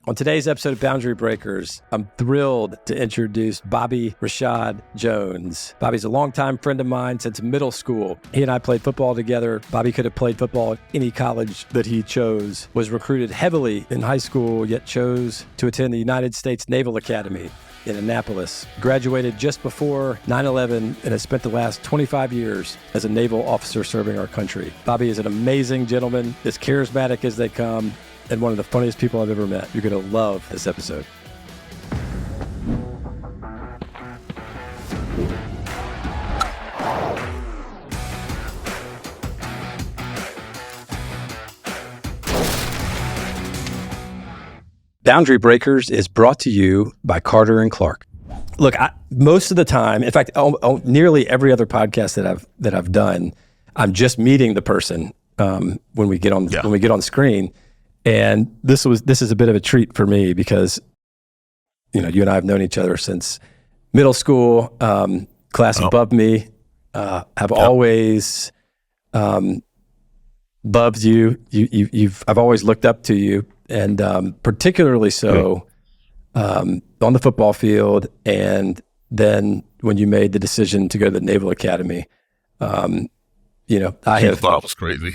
On today's episode of Boundary Breakers, I'm thrilled to introduce Bobby Rashad Jones. Bobby's a longtime friend of mine since middle school. He and I played football together. Bobby could have played football at any college that he chose, was recruited heavily in high school, yet chose to attend the United States Naval Academy in Annapolis. Graduated just before 9/11 and has spent the last 25 years as a naval officer serving our country. Bobby is an amazing gentleman, as charismatic as they come, and one of the funniest people I've ever met. You're going to love this episode. Boundary Breakers is brought to you by Carter and Clark. Look, most of the time, in fact, nearly every other podcast that I've done, I'm just meeting the person when we get on screen. And this is a bit of a treat for me because, you and I have known each other since middle school. Class above me, have always loved you. I've always looked up to you, and particularly so on the football field. And then when you made the decision to go to the Naval Academy, I thought I was crazy.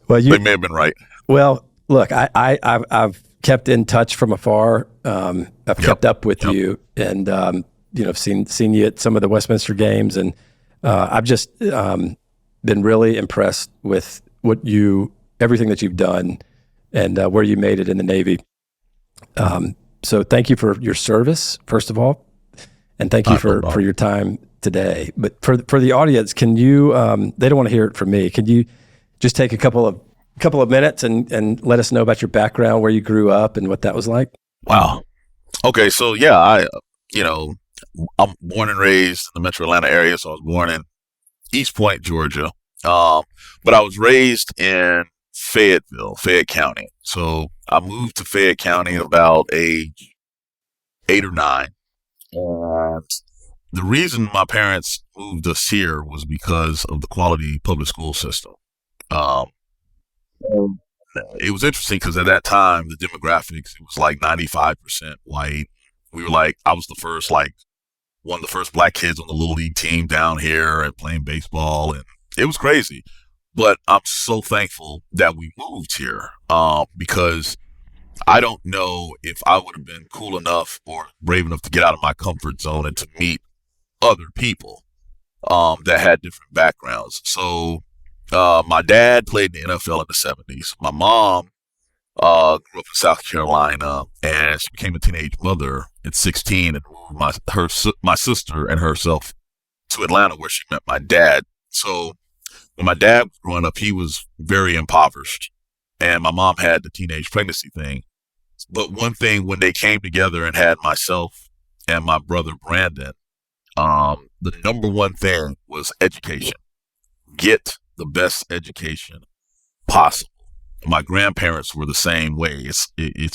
Well, they may have been right. Well, look, I've kept in touch from afar. I've kept up with you, and seen you at some of the Westminster games, and I've just been really impressed with everything that you've done, and where you made it in the Navy. So thank you for your service, first of all, and thank you for your time today. But for the audience, can you? They don't want to hear it from me. Can you just take a couple of minutes and let us know about your background, where you grew up, and what that was like? Wow. Okay, so I'm born and raised in the Metro Atlanta area. So I was born in East Point, Georgia, but I was raised in Fayette County. So I moved to Fayette County about age 8 or 9, and the reason my parents moved us here was because of the quality public school system. It was interesting because at that time, the demographics, it was like 95% white. We were I was one of the first black kids on the Little League team down here and playing baseball. And it was crazy. But I'm so thankful that we moved here because I don't know if I would have been cool enough or brave enough to get out of my comfort zone and to meet other people that had different backgrounds. So my dad played in the NFL in the 70s. My mom grew up in South Carolina, and she became a teenage mother at 16 and moved my sister and herself to Atlanta, where she met my dad. So when my dad was growing up, he was very impoverished, and my mom had the teenage pregnancy thing. But one thing, when they came together and had myself and my brother Brandon, the number one thing was education. Get the best education possible. My grandparents were the same way. It's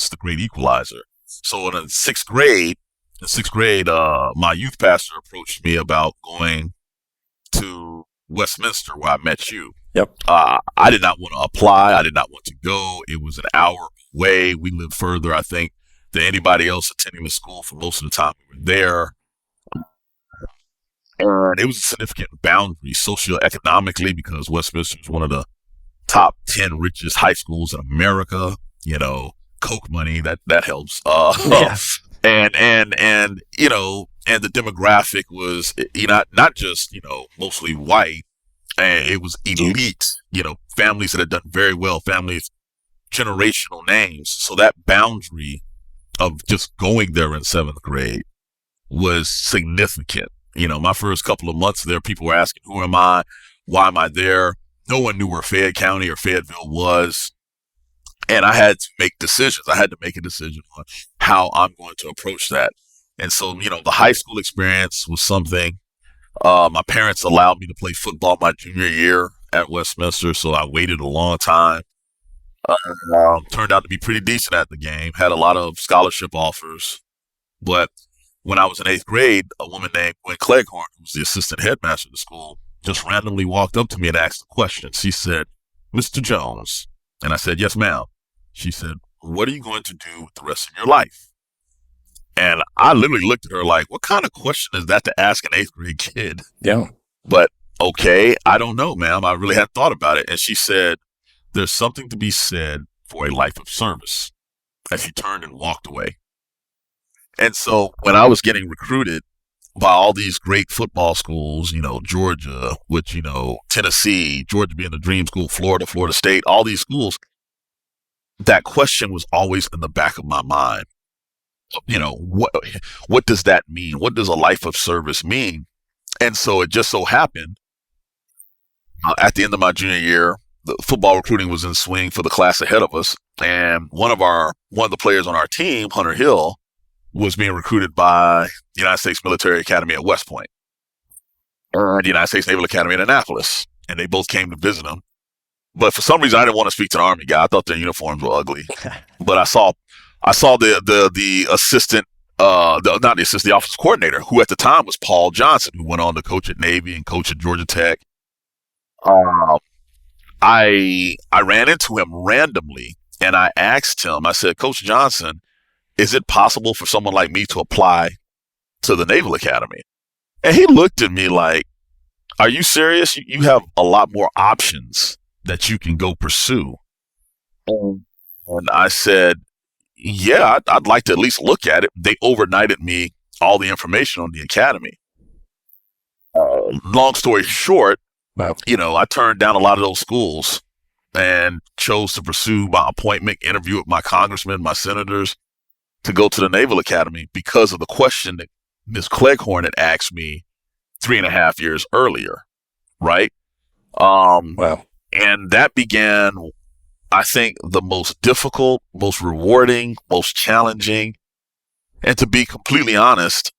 the great equalizer. So in sixth grade, my youth pastor approached me about going to Westminster, where I met you. Yep. I did not want to apply. I did not want to go. It was an hour away. We lived further, I think, than anybody else attending the school for most of the time we were there. And it was a significant boundary socioeconomically because Westminster is one of the top 10 richest high schools in America. Coke money, that helps. And the demographic was not just mostly white. And it was elite. Families that had done very well. Families, generational names. So that boundary of just going there in 7th grade was significant. My first couple of months there, people were asking, who am I? Why am I there? No one knew where Fayette County or Fayetteville was. And I had to make decisions. I had to make a decision on how I'm going to approach that. And so, the high school experience was something. My parents allowed me to play football my junior year at Westminster, so I waited a long time. Turned out to be pretty decent at the game, had a lot of scholarship offers. But when I was in 8th grade, a woman named Gwen Cleghorn, who was the assistant headmaster of the school, just randomly walked up to me and asked a question. She said, "Mr. Jones." And I said, "Yes, ma'am." She said, what are you going to do with the rest of your life? And I literally looked at her like, what kind of question is that to ask an 8th grade kid? Yeah. But okay, I don't know, ma'am. I really hadn't thought about it. And she said, there's something to be said for a life of service. And she turned and walked away. And so when I was getting recruited by all these great football schools, Georgia, which, Tennessee, Georgia being the dream school, Florida, Florida State, all these schools, that question was always in the back of my mind. What does that mean? What does a life of service mean? And so it just so happened at the end of my junior year, the football recruiting was in swing for the class ahead of us. And one of the players on our team, Hunter Hill, was being recruited by the United States Military Academy at West Point and the United States Naval Academy in Annapolis. And they both came to visit him. But for some reason, I didn't want to speak to the Army guy. I thought their uniforms were ugly. But I saw the assistant, the office coordinator, who at the time was Paul Johnson, who went on to coach at Navy and coach at Georgia Tech. I ran into him randomly and I asked him, I said, Coach Johnson, is it possible for someone like me to apply to the Naval Academy? And he looked at me like, are you serious? You have a lot more options that you can go pursue. And I said, yeah, I'd like to at least look at it. They overnighted me all the information on the academy. Long story short, wow. I turned down a lot of those schools and chose to pursue my appointment, interview with my congressmen, my senators, to go to the Naval Academy because of the question that Ms. Cleghorn had asked me 3.5 years earlier, right? Wow. And that began, I think, the most difficult, most rewarding, most challenging, and to be completely honest,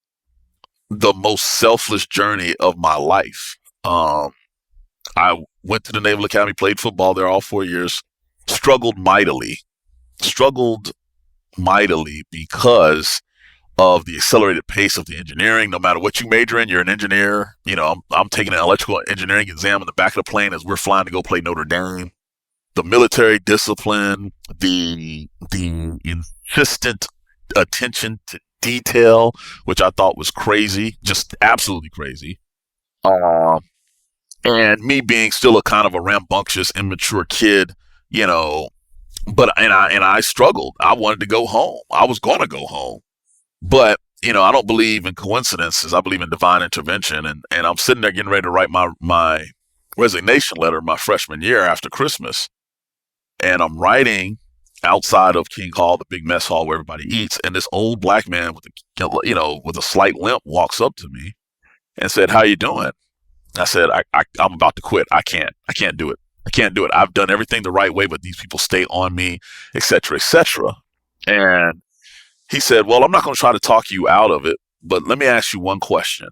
the most selfless journey of my life. I went to the Naval Academy, played football there all 4 years, struggled mightily because of the accelerated pace of the engineering. No matter what you major in, you're an engineer. I'm taking an electrical engineering exam in the back of the plane as we're flying to go play Notre Dame. The military discipline, the insistent attention to detail, which I thought was crazy, just absolutely crazy. And me being still a kind of a rambunctious, immature kid, but I struggled. I wanted to go home. I was going to go home. But, I don't believe in coincidences. I believe in divine intervention. And I'm sitting there getting ready to write my resignation letter my freshman year after Christmas. And I'm writing outside of King Hall, the big mess hall where everybody eats. And this old black man with a slight limp walks up to me and said, "How you doing?" I said, I'm about to quit. I can't do it. I can't do it. I've done everything the right way, but these people stay on me, et cetera, et cetera. And he said, well, I'm not going to try to talk you out of it, but let me ask you one question.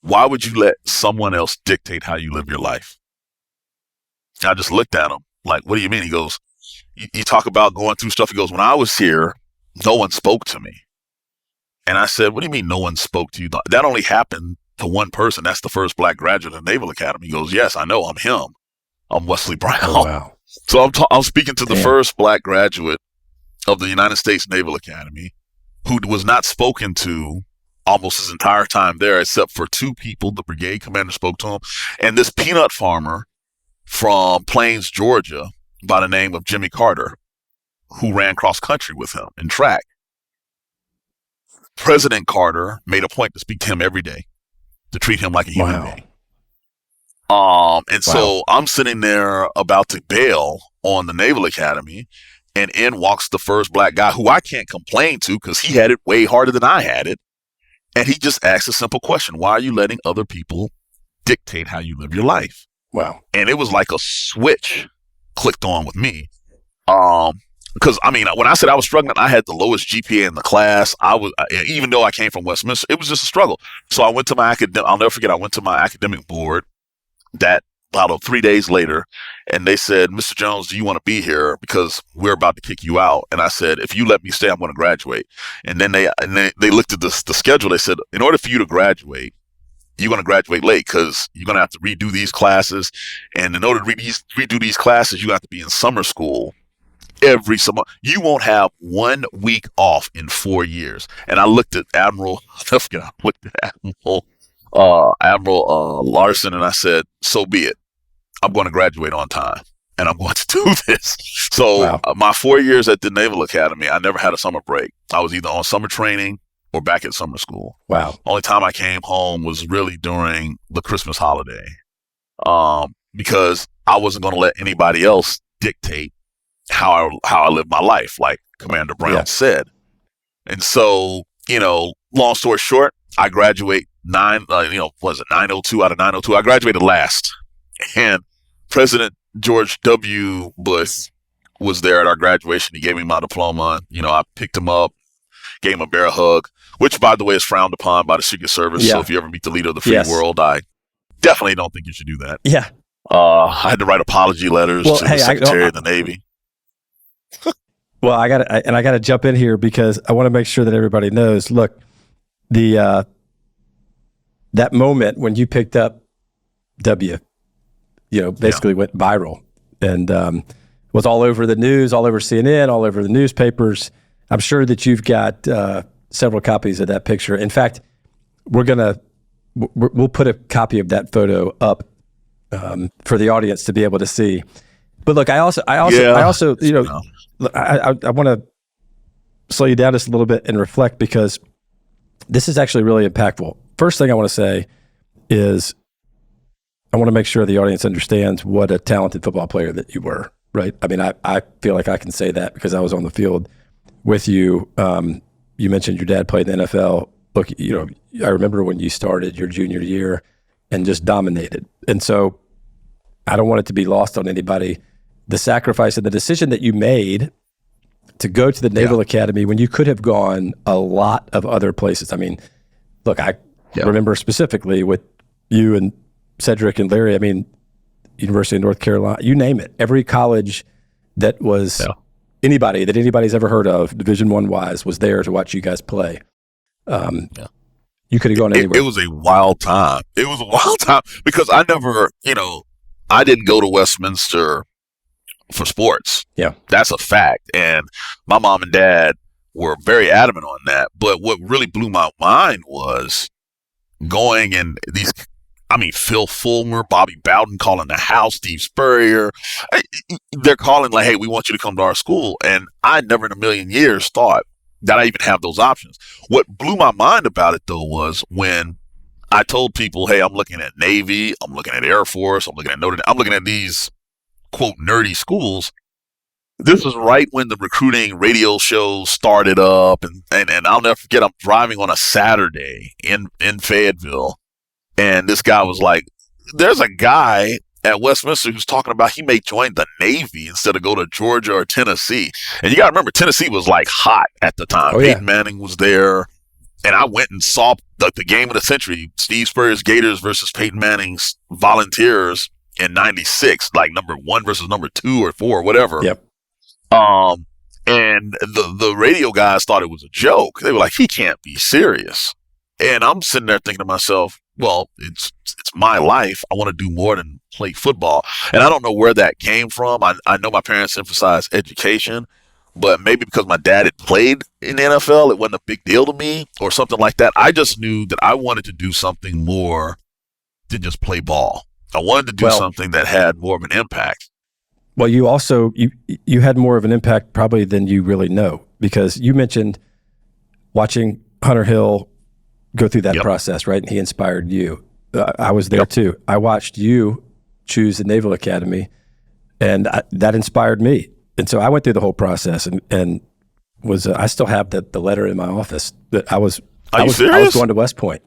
Why would you let someone else dictate how you live your life? I just looked at him like, what do you mean? He goes, you talk about going through stuff. He goes, when I was here, no one spoke to me. And I said, what do you mean no one spoke to you? That only happened to one person. That's the first black graduate of the Naval Academy. He goes, yes, I know. I'm him. I'm Wesley Brown. Oh, wow. So I'm speaking to the first black graduate of the United States Naval Academy who was not spoken to almost his entire time there, except for 2 people. The brigade commander spoke to him, and this peanut farmer from Plains, Georgia, by the name of Jimmy Carter, who ran cross country with him in track. President Carter made a point to speak to him every day, to treat him like a human being. So I'm sitting there about to bail on the Naval Academy, and in walks the first black guy who I can't complain to because he had it way harder than I had it. And he just asked a simple question. Why are you letting other people dictate how you live your life? Wow. And it was like a switch clicked on with me. Because when I said I was struggling, I had the lowest GPA in the class. Even though I came from Westminster, it was just a struggle. So I went to I'll never forget, I went to my academic board that about 3 days later, and they said, Mr. Jones, do you want to be here? Because we're about to kick you out. And I said, if you let me stay, I'm going to graduate. And then they looked at the schedule. They said, in order for you to graduate, you're going to graduate late because you're going to have to redo these classes. And in order to redo these classes, you have to be in summer school every summer. You won't have 1 week off in 4 years. And I looked at Admiral, I forget, I looked at Admiral Larson, and I said, so be it. I'm going to graduate on time, and I'm going to do this. So Wow. my 4 years at the Naval Academy, I never had a summer break. I was either on summer training or back at summer school. Wow. Only time I came home was really during the Christmas holiday, because I wasn't going to let anybody else dictate how I live my life, like Commander Brown said. And so, long story short, I graduate 902 out of 902. I graduated last, and President George W. Bush was there at our graduation. He gave me my diploma. I picked him up, gave him a bear hug, which, by the way, is frowned upon by the Secret Service. Yeah. So if you ever meet the leader of the free world, I definitely don't think you should do that. Yeah. I had to write apology letters to the Secretary of the Navy. Well, I got to jump in here because I want to make sure that everybody knows. Look, that moment when you picked up W, basically went viral and was all over the news, all over CNN, all over the newspapers. I'm sure that you've got several copies of that picture. In fact, we'll put a copy of that photo up for the audience to be able to see. But look, I also, I want to slow you down just a little bit and reflect, because this is actually really impactful. First thing I want to say is I want to make sure the audience understands what a talented football player that you were, right? I mean, I feel like I can say that because I was on the field with you. You mentioned your dad played in the NFL. Look, I remember when you started your junior year and just dominated. And so I don't want it to be lost on anybody, the sacrifice and the decision that you made to go to the Naval Academy when you could have gone a lot of other places. I mean, look, I remember specifically with you and Cedric and Larry, I mean, University of North Carolina, you name it. Every college that was anybody's ever heard of, Division I wise, was there to watch you guys play. You could have gone anywhere. It was a wild time. It was a wild time because I never, I didn't go to Westminster for sports. Yeah. That's a fact. And my mom and dad were very adamant on that. But what really blew my mind was going and Phil Fulmer, Bobby Bowden calling the house, Steve Spurrier. They're calling like, hey, we want you to come to our school. And I never in a million years thought that I even have those options. What blew my mind about it, though, was when I told people, hey, I'm looking at Navy, I'm looking at Air Force, I'm looking at Notre Dame, I'm looking at these, quote, nerdy schools. This was right when the recruiting radio shows started up. And I'll never forget, I'm driving on a Saturday in Fayetteville. And this guy was like, there's a guy at Westminster who's talking about he may join the Navy instead of go to Georgia or Tennessee. And you got to remember, Tennessee was like hot at the time. Peyton Manning was there. And I went and saw the game of the century, Steve Spurrier's Gators versus Peyton Manning's Volunteers in 96, like number 1 versus number 2 or 4 or whatever. Yep. And the radio guys thought it was a joke. They were like, he can't be serious. And I'm sitting there thinking to myself, well, it's my life. I want to do more than play football. And I don't know where that came from. I know my parents emphasized education, but maybe because my dad had played in the NFL, it wasn't a big deal to me or something like that. I just knew that I wanted to do something more than just play ball. I wanted to do something that had more of an impact. Well, you also, you had more of an impact probably than you really know, because you mentioned watching Hunter Hill go through that process, right? And he inspired you. I was there too. I watched you choose the Naval Academy, and that inspired me. And so I went through the whole process, and was I still have the letter in my office that I was going to West Point.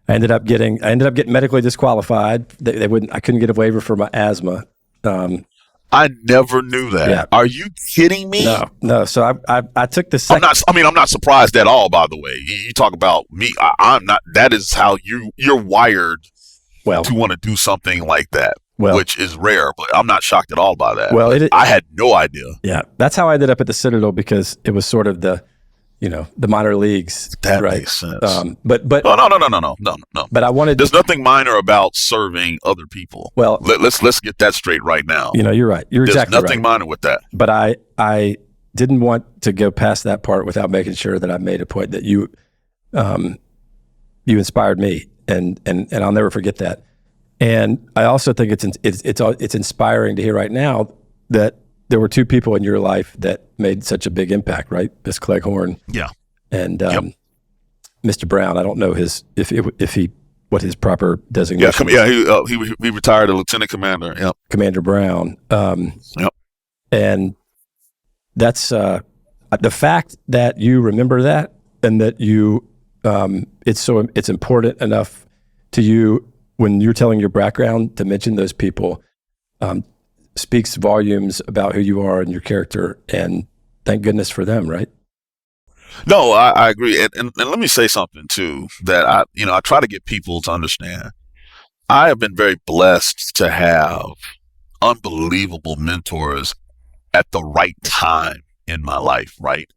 I ended up getting medically disqualified. They wouldn't. I couldn't get a waiver for my asthma. I never knew that. Yeah. Are you kidding me? No. So I took the second. I'm not surprised at all, by the way. You talk about me. I'm not. That is how you're wired to want to do something like that, which is rare, but I'm not shocked at all by that. Well, I had no idea. Yeah. That's how I ended up at the Citadel, because it was sort of the the minor leagues. That right? makes sense. But Oh, no. but I wanted. There's nothing minor about serving other people. Well, let's get that straight right now. You're right. You're There's exactly right. nothing minor with that. But I didn't want to go past that part without making sure that I made a point that you inspired me, and I'll never forget that. And I also think it's inspiring to hear right now that there were two people in your life that made such a big impact, right? Miss Cleghorn, Yeah, and Mr. Brown. I don't know what his proper designation. He retired a lieutenant commander. Yep, Commander Brown. Yep, and that's the fact that you remember that, and that you it's important enough to you when you're telling your background to mention those people. Speaks volumes about who you are and your character, and thank goodness for them, right? No, I agree, and let me say something too that I try to get people to understand. I have been very blessed to have unbelievable mentors at the right time in my life, right?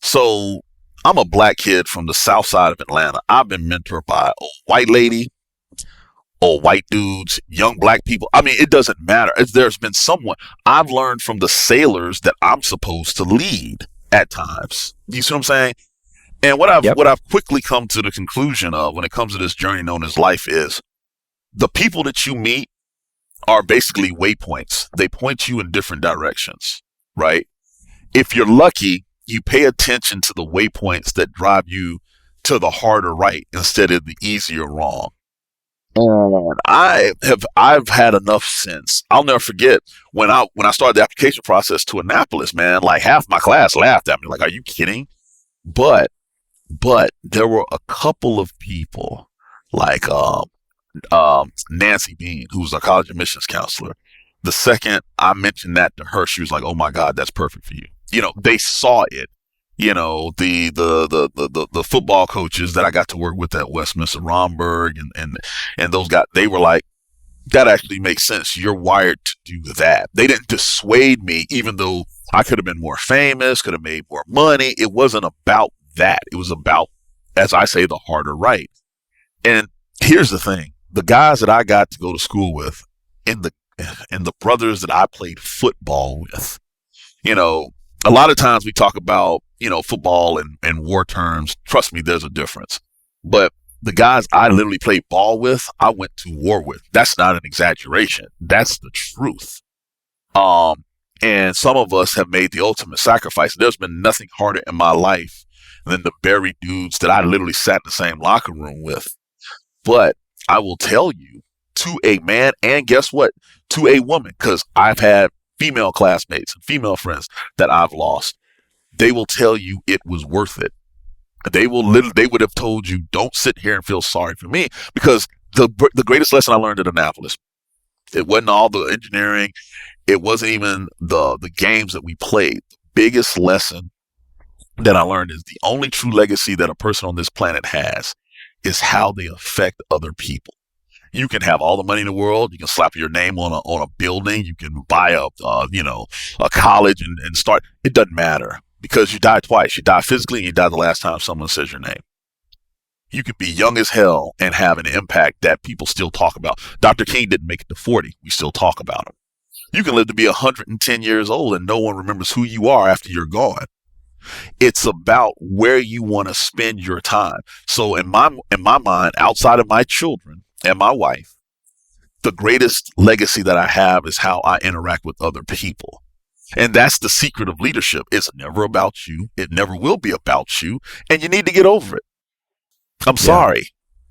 So I'm a black kid from the south side of Atlanta. I've been mentored by a white lady, or white dudes, young black people. I mean, it doesn't matter. There's been someone. I've learned from the sailors that I'm supposed to lead at times. You see what I'm saying? And what I've quickly come to the conclusion of when it comes to this journey known as life is the people that you meet are basically waypoints. They point you in different directions, right? If you're lucky, you pay attention to the waypoints that drive you to the harder right instead of the easier wrong. And I've had enough sense. I'll never forget when I started the application process to Annapolis, man, like half my class laughed at me. Like, are you kidding? But there were a couple of people like Nancy Bean, who was a college admissions counselor. The second I mentioned that to her, she was like, "Oh my God, that's perfect for you." They saw it. The football coaches that I got to work with at Westminster, Romberg, and those guys, they were like, that actually makes sense. You're wired to do that. They didn't dissuade me, even though I could have been more famous, could have made more money. It wasn't about that. It was about, as I say, the harder right. And here's the thing. The guys that I got to go to school with and the brothers that I played football with, a lot of times we talk about, football and war terms. Trust me, there's a difference. But the guys I literally played ball with, I went to war with. That's not an exaggeration. That's the truth. And some of us have made the ultimate sacrifice. There's been nothing harder in my life than the bury dudes that I literally sat in the same locker room with. But I will tell you, to a man, and guess what? To a woman, because I've had female classmates and female friends that I've lost. They will tell you it was worth it. They would have told you, don't sit here and feel sorry for me, because the greatest lesson I learned at Annapolis, it wasn't all the engineering. It wasn't even the games that we played. The biggest lesson that I learned is the only true legacy that a person on this planet has is how they affect other people. You can have all the money in the world. You can slap your name on a building. You can buy a college and start. It doesn't matter, because you die twice. You die physically and you die the last time someone says your name. You can be young as hell and have an impact that people still talk about. Dr. King didn't make it to 40. We still talk about him. You can live to be 110 years old and no one remembers who you are after you're gone. It's about where you want to spend your time. So in my mind, outside of my children and my wife, the greatest legacy that I have is how I interact with other people. And that's the secret of leadership. It's never about you. It never will be about you. And you need to get over it. I'm sorry.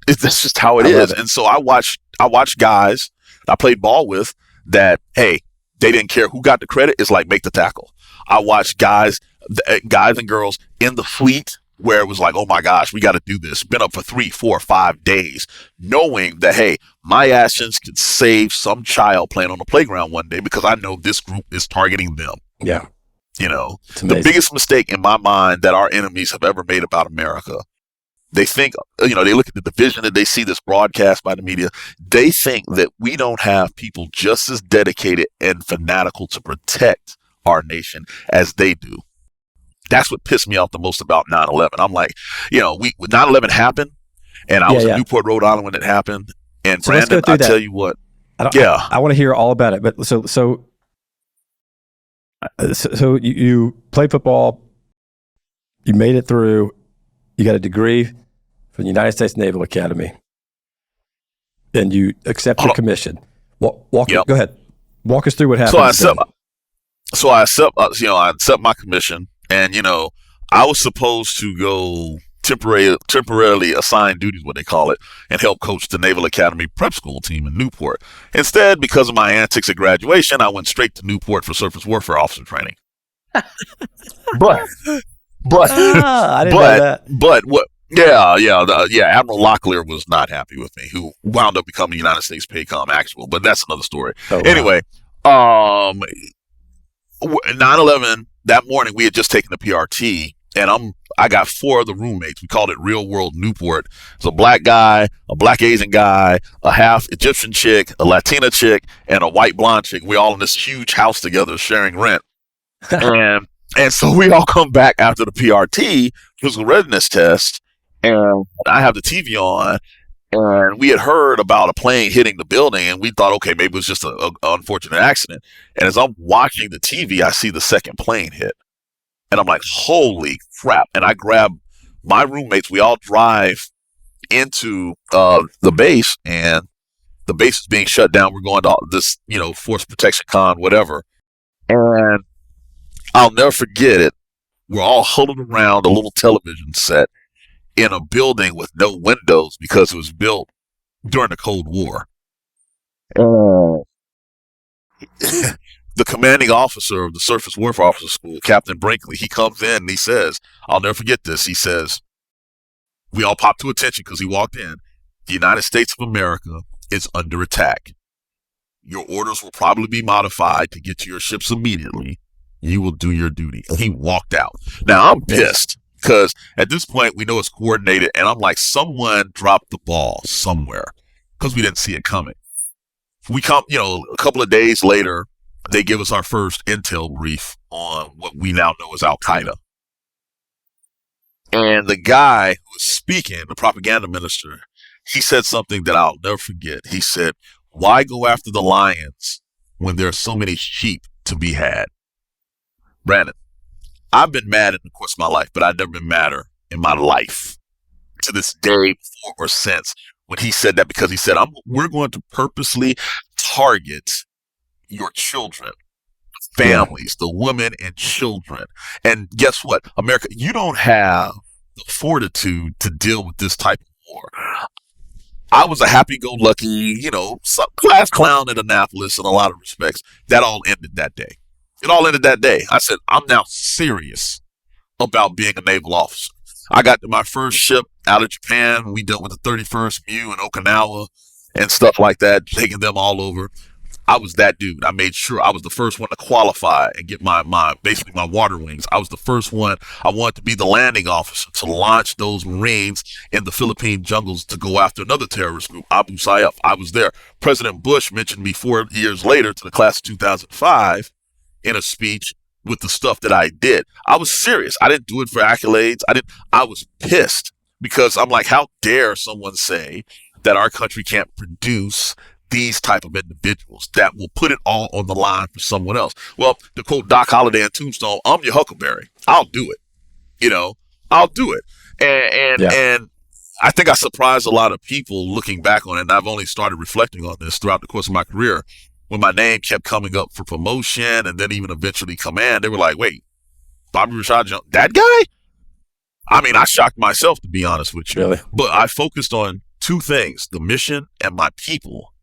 That's just how it is. And so I watched guys I played ball with that, hey, they didn't care who got the credit. It's like, make the tackle. I watched guys and girls in the fleet where it was like, oh my gosh, we got to do this. Been up for 3, 4, 5 days, knowing that, hey, my actions could save some child playing on the playground one day because I know this group is targeting them. Yeah. The biggest mistake in my mind that our enemies have ever made about America, they think, they look at the division that they see this broadcast by the media. They think that we don't have people just as dedicated and fanatical to protect our nation as they do. That's what pissed me off the most about 9/11. I'm like, when 9/11 happened, and I was in Newport, Rhode Island when it happened. And so Brandon, let's go through I that. tell you what. I want to hear all about it. But so you played football, you made it through, you got a degree from the United States Naval Academy, and you accept your commission. Go ahead. Walk us through what happened. So I accept my commission, and I was supposed to go temporarily assign duties, what they call it, and help coach the Naval Academy prep school team in Newport. Instead, because of my antics at graduation, I went straight to Newport for surface warfare officer training. I didn't know that. But what? Admiral Locklear was not happy with me, who wound up becoming United States PACOM actual, but that's another story. Anyway, 9/11, that morning we had just taken the PRT, and I got 4 other roommates. We called it Real World Newport. It was a black guy, a black Asian guy, a half Egyptian chick, a Latina chick, and a white blonde chick. We all in this huge house together sharing rent. And so we all come back after the PRT, physical readiness test, and I have the TV on, and we had heard about a plane hitting the building, and we thought, okay, maybe it was just an unfortunate accident. And as I'm watching the TV, I see the second plane hit. And I'm like, holy crap. And I grab my roommates. We all drive into the base, and the base is being shut down. We're going to this, force protection con, whatever. And I'll never forget it. We're all huddled around a little television set in a building with no windows because it was built during the Cold War. The commanding officer of the Surface Warfare Officer School, Captain Brinkley, he comes in and he says, I'll never forget this. He says, we all popped to attention because he walked in. The United States of America is under attack. Your orders will probably be modified to get to your ships immediately. You will do your duty. And he walked out. Now, I'm pissed because at this point, we know it's coordinated. And I'm like, someone dropped the ball somewhere because we didn't see it coming. We come, a couple of days later, they give us our first intel brief on what we now know as Al-Qaeda. And the guy who was speaking, the propaganda minister, he said something that I'll never forget. He said, why go after the lions when there are so many sheep to be had? Brandon, I've been mad in the course of my life, but I've never been madder in my life to this day, before or since, when he said that, because he said, we're going to purposely target your children, families, the women and children. And guess what? America, you don't have the fortitude to deal with this type of war. I was a happy-go-lucky, class clown in Annapolis in a lot of respects. That all ended that day. It all ended that day. I said, I'm now serious about being a naval officer. I got to my first ship out of Japan. We dealt with the 31st MEU in Okinawa and stuff like that, taking them all over. I was that dude. I made sure I was the first one to qualify and get my basically my water wings. I was the first one. I wanted to be the landing officer to launch those Marines in the Philippine jungles to go after another terrorist group, Abu Sayyaf. I was there. President Bush mentioned me 4 years later to the class of 2005 in a speech with the stuff that I did. I was serious. I didn't do it for accolades. I was pissed because I'm like, how dare someone say that our country can't produce these type of individuals that will put it all on the line for someone else. Well, to quote Doc Holliday in Tombstone, I'm your Huckleberry. I'll do it. I'll do it. And I think I surprised a lot of people looking back on it. And I've only started reflecting on this throughout the course of my career. When my name kept coming up for promotion and then even eventually command, they were like, wait, Bobby Rashad Jones, that guy? I mean, I shocked myself, to be honest with you. Really? But I focused on 2 things, the mission and my people.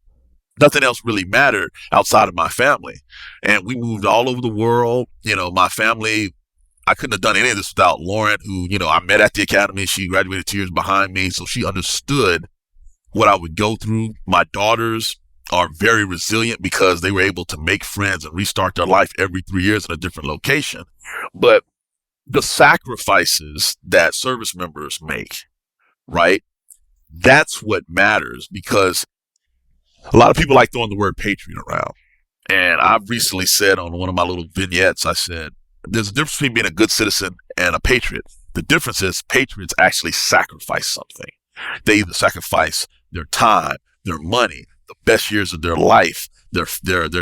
Nothing else really mattered outside of my family. And we moved all over the world. My family, I couldn't have done any of this without Lauren, who, I met at the academy. She graduated 2 years behind me. So she understood what I would go through. My daughters are very resilient because they were able to make friends and restart their life every 3 years in a different location. But the sacrifices that service members make, right? That's what matters, because a lot of people like throwing the word patriot around. And I've recently said on one of my little vignettes, I said, there's a difference between being a good citizen and a patriot. The difference is patriots actually sacrifice something. They either sacrifice their time, their money, the best years of their life, their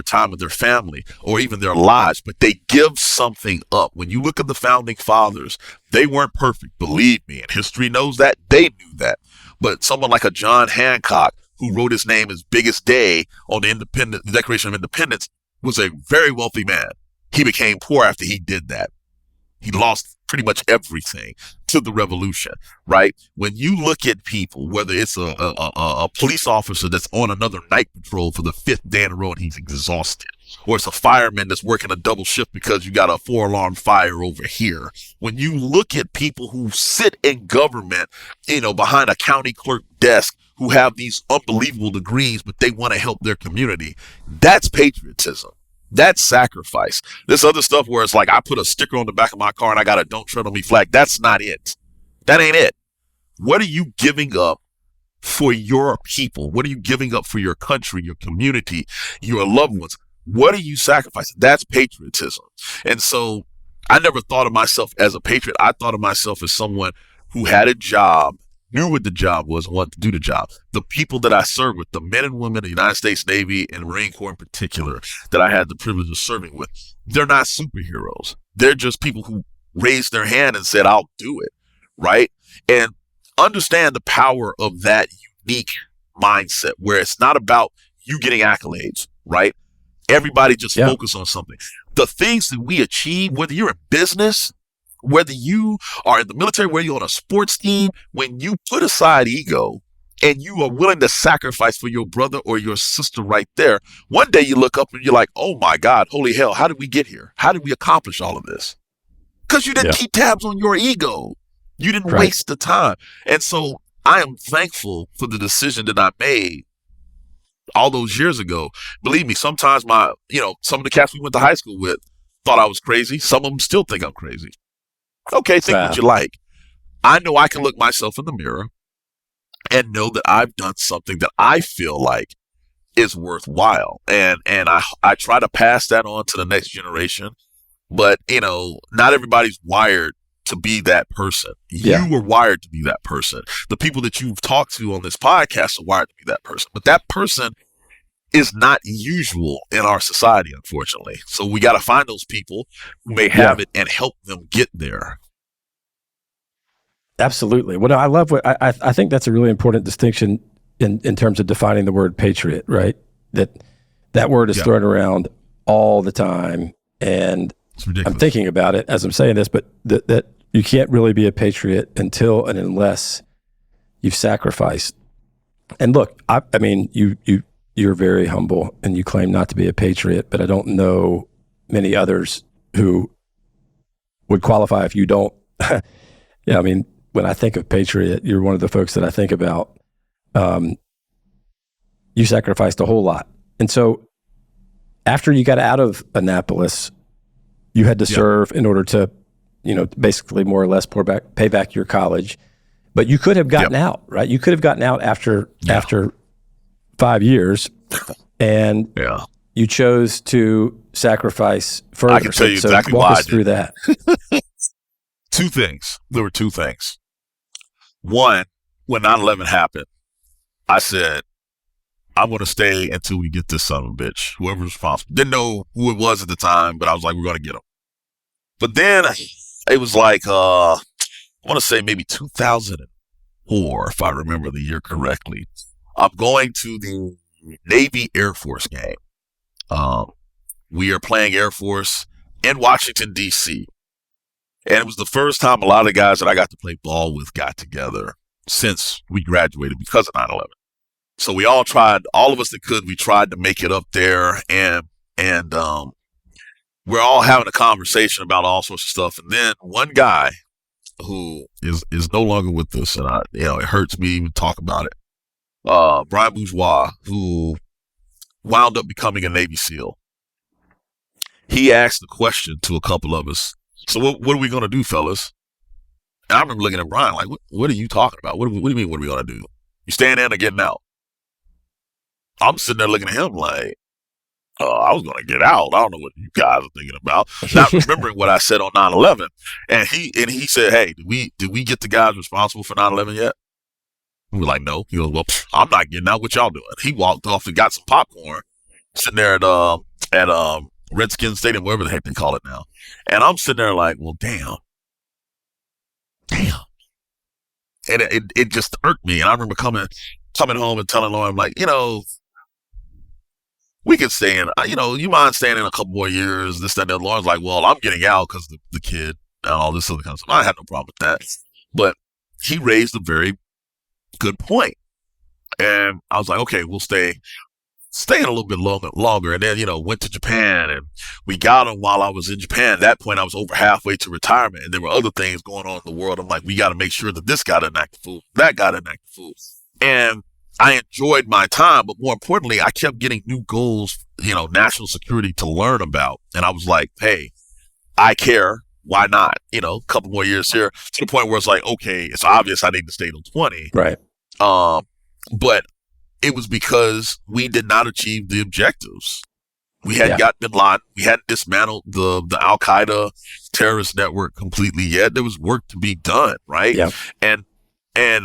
time with their family, or even their lives, but they give something up. When you look at the founding fathers, they weren't perfect, believe me, and history knows that. They knew that. But someone like a John Hancock, who wrote his name as Biggest Day on the Declaration of Independence, was a very wealthy man. He became poor after he did that. He lost pretty much everything to the revolution, right? When you look at people, whether it's a police officer that's on another night patrol for the 5th day in a row and he's exhausted, or it's a fireman that's working a double shift because you got a 4-alarm fire over here. When you look at people who sit in government, behind a county clerk desk, who have these unbelievable degrees, but they want to help their community, that's patriotism. That's sacrifice. This other stuff where it's like I put a sticker on the back of my car and I got a "Don't Tread on Me" flag. That's not it. That ain't it. What are you giving up for your people? What are you giving up for your country, your community, your loved ones? What are you sacrificing? That's patriotism. And so I never thought of myself as a patriot. I thought of myself as someone who had a job, knew what the job was, and wanted to do the job. The people that I served with, the men and women of the United States Navy and Marine Corps in particular, that I had the privilege of serving with, they're not superheroes. They're just people who raised their hand and said, "I'll do it," right? And understand the power of that unique mindset where it's not about you getting accolades, right? Everybody just focus on something. The things that we achieve, whether you're in business, whether you are in the military, whether you're on a sports team, when you put aside ego and you are willing to sacrifice for your brother or your sister right there, one day you look up and you're like, "Oh my God, holy hell, how did we get here? How did we accomplish all of this?" Because you didn't keep tabs on your ego. You didn't waste the time. And so I am thankful for the decision that I made all those years ago. Believe me, sometimes some of the cats we went to high school with thought I was crazy. Some of them still think I'm crazy. Okay, think what you like. I know I can look myself in the mirror and know that I've done something that I feel like is worthwhile. And I try to pass that on to the next generation. But, not everybody's wired to be that person. You were wired to be that person. The people that you've talked to on this podcast are wired to be that person. But that person is not usual in our society, unfortunately. So we got to find those people who may have it and help them get there. Absolutely. Well, I love what I think that's a really important distinction in terms of defining the word patriot, right? That word is thrown around all the time, and I'm thinking about it as I'm saying this, but that you can't really be a patriot until and unless you've sacrificed. And look, I mean, you're very humble and you claim not to be a patriot, but I don't know many others who would qualify if you don't. I mean, when I think of patriot, you're one of the folks that I think about. You sacrificed a whole lot. And so after you got out of Annapolis, you had to serve in order to, basically more or less pay back your college. But you could have gotten out, right? You could have gotten out after 5 years, and you chose to sacrifice further. I can tell you exactly walk why us through that. Two things. There were two things. One, when 9/11 happened, I said, "I'm going to stay until we get this son of a bitch, whoever's responsible." Didn't know who it was at the time, but I was like, "We're going to get him." But then it was like, I want to say maybe 2004, if I remember the year correctly. I'm going to the Navy Air Force game. We are playing Air Force in Washington, D.C. And it was the first time a lot of the guys that I got to play ball with got together since we graduated because of 9/11. So we all of us that could, we tried to make it up there, and we're all having a conversation about all sorts of stuff. And then one guy who is no longer with us, and it hurts me to even talk about it. Brian Bourgeois, who wound up becoming a Navy SEAL. He asked the question to a couple of us, "So what are we going to do, fellas?" And I remember looking at Brian like, what are you talking about? What do you mean, what are we going to do? You staying in or getting out? I'm sitting there looking at him like, I was going to get out. I don't know what you guys are thinking about. Not remembering what I said on 9/11. And he said, hey, did we get the guys responsible for 9/11 yet? We were like, no. He goes, well, I'm not getting out. What y'all doing? He walked off and got some popcorn, sitting there at Redskins Stadium, wherever the heck they call it now. And I'm sitting there like, well, damn. And it just irked me. And I remember coming home and telling Lauren, like, we could stay in, you mind staying in a couple more years, this, that, and that. Lauren's like, well, I'm getting out because the kid and all this other kind of stuff. I had no problem with that. But he raised a very good point. And I was like, okay, we'll stay in a little bit longer. And then, went to Japan, and we got him while I was in Japan. At that point, I was over halfway to retirement, and there were other things going on in the world. I'm like, we got to make sure that this guy doesn't act the fool, that guy doesn't act the fool. And I enjoyed my time, but more importantly, I kept getting new goals, national security to learn about. And I was like, hey, I care. Why not? A couple more years here, to the point where it's like, okay, it's obvious I need to stay till 20. Right. But it was because we did not achieve the objectives. We hadn't got bin Laden. We hadn't dismantled the Al Qaeda terrorist network completely yet. There was work to be done, right? Yeah. And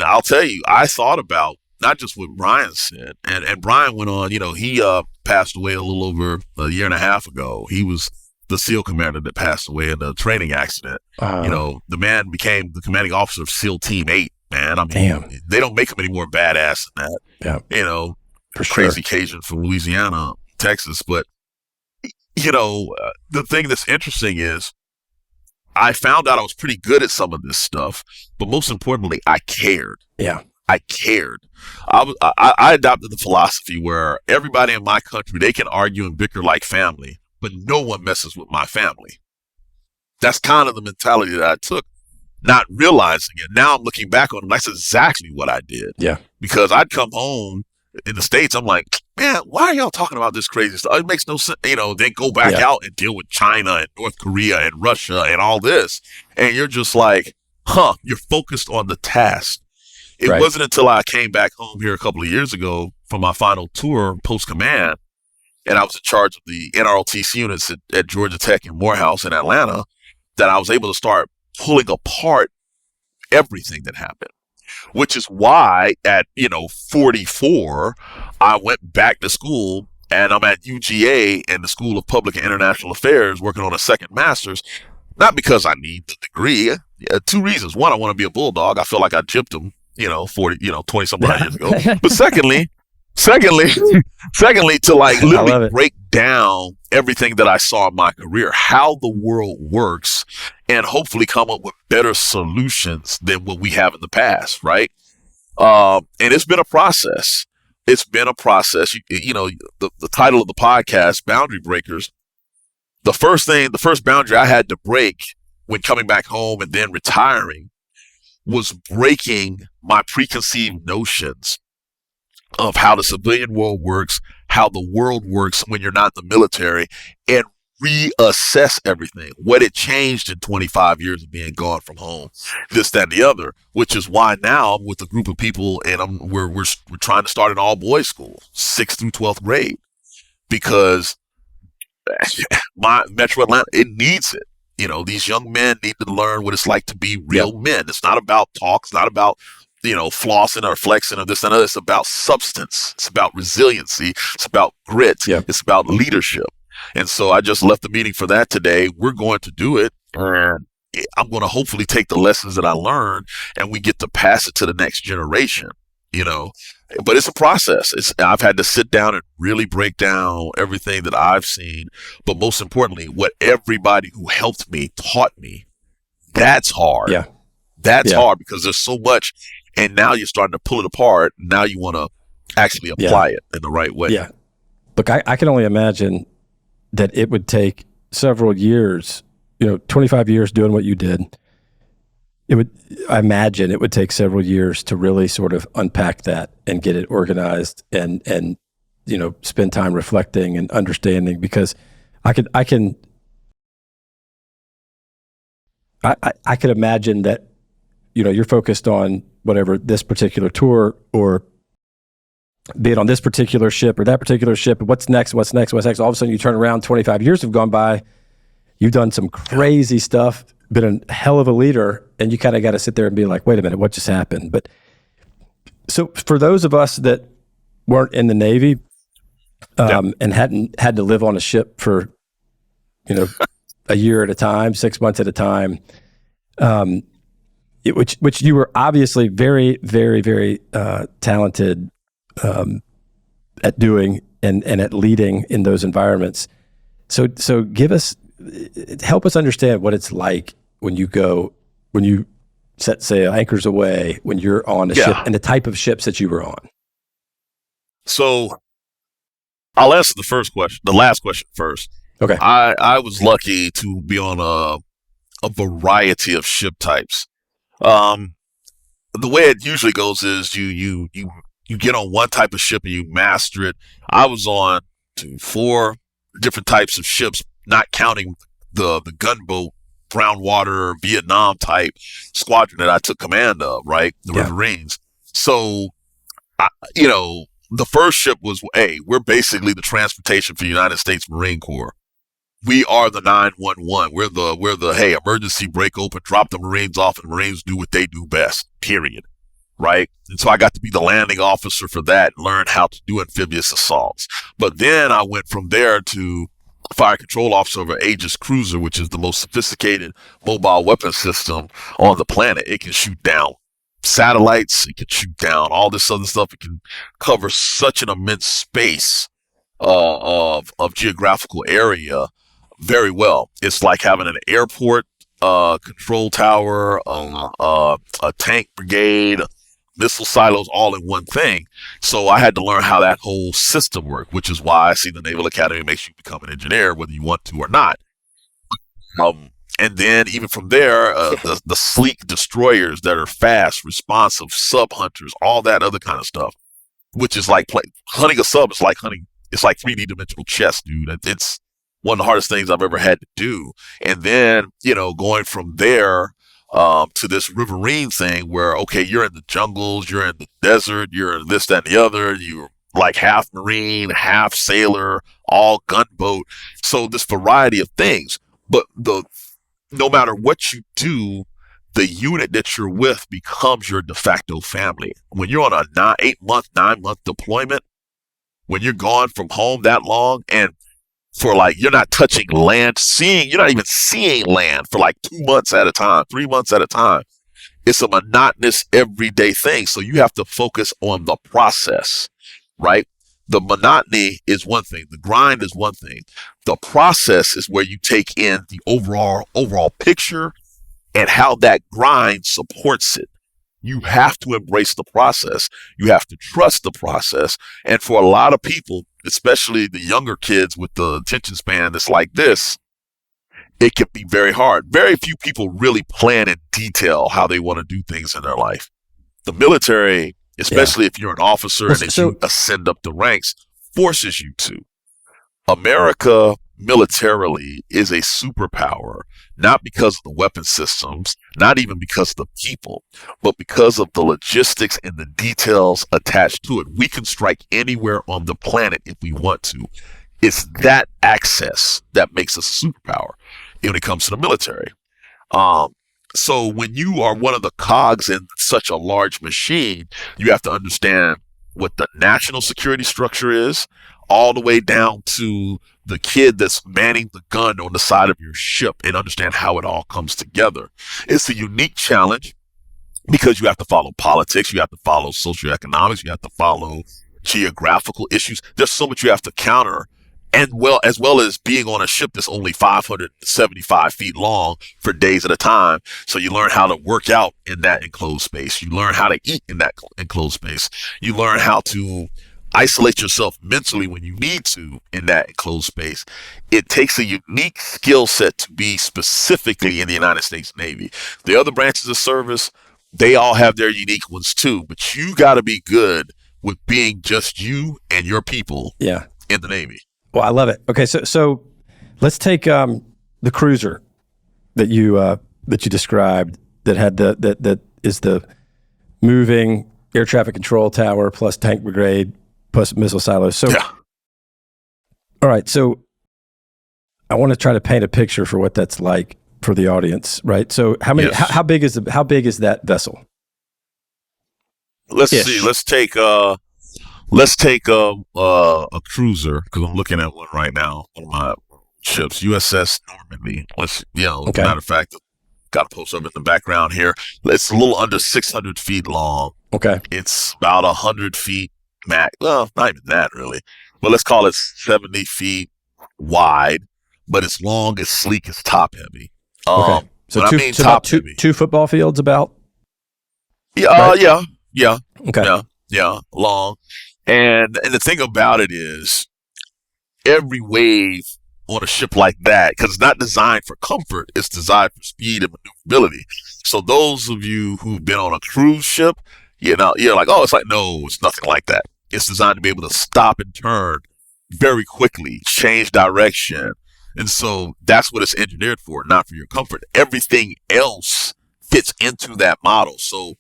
I'll tell you, I thought about not just what Brian said, and Brian went on. He passed away a little over a year and a half ago. He was the SEAL commander that passed away in a training accident. The man became the commanding officer of SEAL Team 8. Man, I mean, damn. They don't make him any more badass than that. Yeah. For crazy sure. Cajun from Louisiana, Texas. But, the thing that's interesting is I found out I was pretty good at some of this stuff, but most importantly, I cared. Yeah. I cared. I adopted the philosophy where everybody in my country, they can argue and bicker like family, but no one messes with my family. That's kind of the mentality that I took, not realizing it. Now I'm looking back on it, that's exactly what I did. Yeah. Because I'd come home in the States, I'm like, man, why are y'all talking about this crazy stuff? It makes no sense. Then go back out and deal with China and North Korea and Russia and all this. And you're just like, you're focused on the task. It wasn't until I came back home here a couple of years ago for my final tour post-command, and I was in charge of the NROTC units at Georgia Tech and Morehouse in Atlanta, that I was able to start pulling apart everything that happened, which is why at, 44, I went back to school, and I'm at UGA in the School of Public and International Affairs working on a second master's, not because I need the degree. Two reasons. One, I want to be a bulldog. I feel like I gypped him, 20 some years ago. But secondly, to like literally break down everything that I saw in my career, how the world works, and hopefully come up with better solutions than what we have in the past, right? And it's been a process. The title of the podcast, Boundary Breakers, the first boundary I had to break when coming back home and then retiring was breaking my preconceived notions of how the civilian world works, how the world works when you're not in the military, and reassess everything, what it changed in 25 years of being gone from home, this, that, and the other, which is why now I'm with a group of people and we're trying to start an all boys school, 6th through 12th grade, because my Metro Atlanta, it needs it. These young men need to learn what it's like to be real men. It's not about talk. It's not about, flossing or flexing or this and that. It's about substance. It's about resiliency. It's about grit. It's about leadership. And so I just left the meeting for that today. We're going to do it. And I'm going to hopefully take the lessons that I learned and we get to pass it to the next generation, But it's a process. I've had to sit down and really break down everything that I've seen. But most importantly, what everybody who helped me taught me. That's hard. Yeah. That's hard because there's so much. And now you're starting to pull it apart. Now you want to actually apply it in the right way. Yeah. Look, I can only imagine that it would take several years, 25 years doing what you did. I imagine it would take several years to really sort of unpack that and get it organized and spend time reflecting and understanding, because I could imagine that, you're focused on whatever this particular tour or be it on this particular ship or that particular ship. What's next? What's next? What's next? All of a sudden, you turn around. 25 years have gone by. You've done some crazy stuff. Been a hell of a leader, and you kind of got to sit there and be like, "Wait a minute, what just happened?" But so for those of us that weren't in the Navy and hadn't had to live on a ship for a year at a time, 6 months at a time, which you were obviously very, very, very talented at doing and at leading in those environments. So help us understand what it's like when you set sail, anchors away, when you're on a ship, and the type of ships that you were on. So I'll answer the last question first. Okay. I was lucky to be on a variety of ship types. The way it usually goes is you get on one type of ship and you master it. I was on 4 different types of ships, not counting the gunboat, brown water, Vietnam type squadron that I took command of, right? The Riverines. So, the first ship was, we're basically the transportation for the United States Marine Corps. We are the 911. We're the emergency break open, drop the Marines off, and Marines do what they do best, period. Right? And so I got to be the landing officer for that, learn how to do amphibious assaults. But then I went from there to fire control officer of an Aegis cruiser, which is the most sophisticated mobile weapon system on the planet. It can shoot down satellites. It can shoot down all this other stuff. It can cover such an immense space of geographical area very well. It's like having an airport control tower, a tank brigade, missile silos, all in one thing. So I had to learn how that whole system worked, which is why I see the Naval Academy makes you become an engineer, whether you want to or not. And then even from there, the sleek destroyers that are fast, responsive, sub hunters, all that other kind of stuff, which is like hunting a sub is like it's like 3D dimensional chess, dude. It's one of the hardest things I've ever had to do. And then, going from there to this riverine thing where, okay, you're in the jungles, you're in the desert, you're this, that, and the other. You're like half Marine, half sailor, all gunboat. So this variety of things. But no matter what you do, the unit that you're with becomes your de facto family. When you're on a 9-month deployment, when you're gone from home that long, and for you're not touching land, you're not even seeing land for 2 months at a time, 3 months at a time. It's a monotonous everyday thing. So you have to focus on the process, right? The monotony is one thing. The grind is one thing. The process is where you take in the overall picture and how that grind supports it. You have to embrace the process. You have to trust the process. And for a lot of people, especially the younger kids with the attention span that's like this, it can be very hard. Very few people really plan in detail how they want to do things in their life. The military, especially if you're an officer and as you ascend up the ranks, forces you to. America militarily is a superpower, not because of the weapon systems, not even because of the people, but because of the logistics and the details attached to it. We can strike anywhere on the planet if we want to. It's that access that makes us a superpower when it comes to the military. So when you are one of the cogs in such a large machine, you have to understand what the national security structure is, all the way down to the kid that's manning the gun on the side of your ship, and understand how it all comes together. It's a unique challenge because you have to follow politics, you have to follow socioeconomics, you have to follow geographical issues. There's so much you have to counter, and as well as being on a ship that's only 575 feet long for days at a time. So you learn how to work out in that enclosed space. You learn how to eat in that enclosed space. You learn how to isolate yourself mentally when you need to in that enclosed space. It takes a unique skill set to be specifically in the United States Navy. The other branches of service, they all have their unique ones too, but you got to be good with being just you and your people in the Navy. Well, I love it. Okay, so let's take the cruiser that you described that had that is the moving air traffic control tower plus tank brigade plus missile silos. So, Yeah. all right. So I want to try to paint a picture for what that's like for the audience, right? So how many, Yes. how big is that vessel? Let's Ish. see. Let's take a cruiser, because I'm looking at one right now. One of my ships, USS Normandy. Okay. Matter of fact, got a post up in the background here. It's a little under 600 feet long. Okay. It's about 100 feet max. Well, not even that really, but let's call it 70 feet wide. But it's long, it's sleek, it's top heavy. Okay. So when I mean top heavy, two football fields about. yeah, right? yeah, Okay. yeah, long. And the thing about it is, every wave on a ship like that, because it's not designed for comfort, it's designed for speed and maneuverability. So those of you who've been on a cruise ship, you're like, oh, no, it's nothing like that. It's designed to be able to stop and turn very quickly, change direction. And so that's what it's engineered for, not for your comfort. Everything else fits into that model. So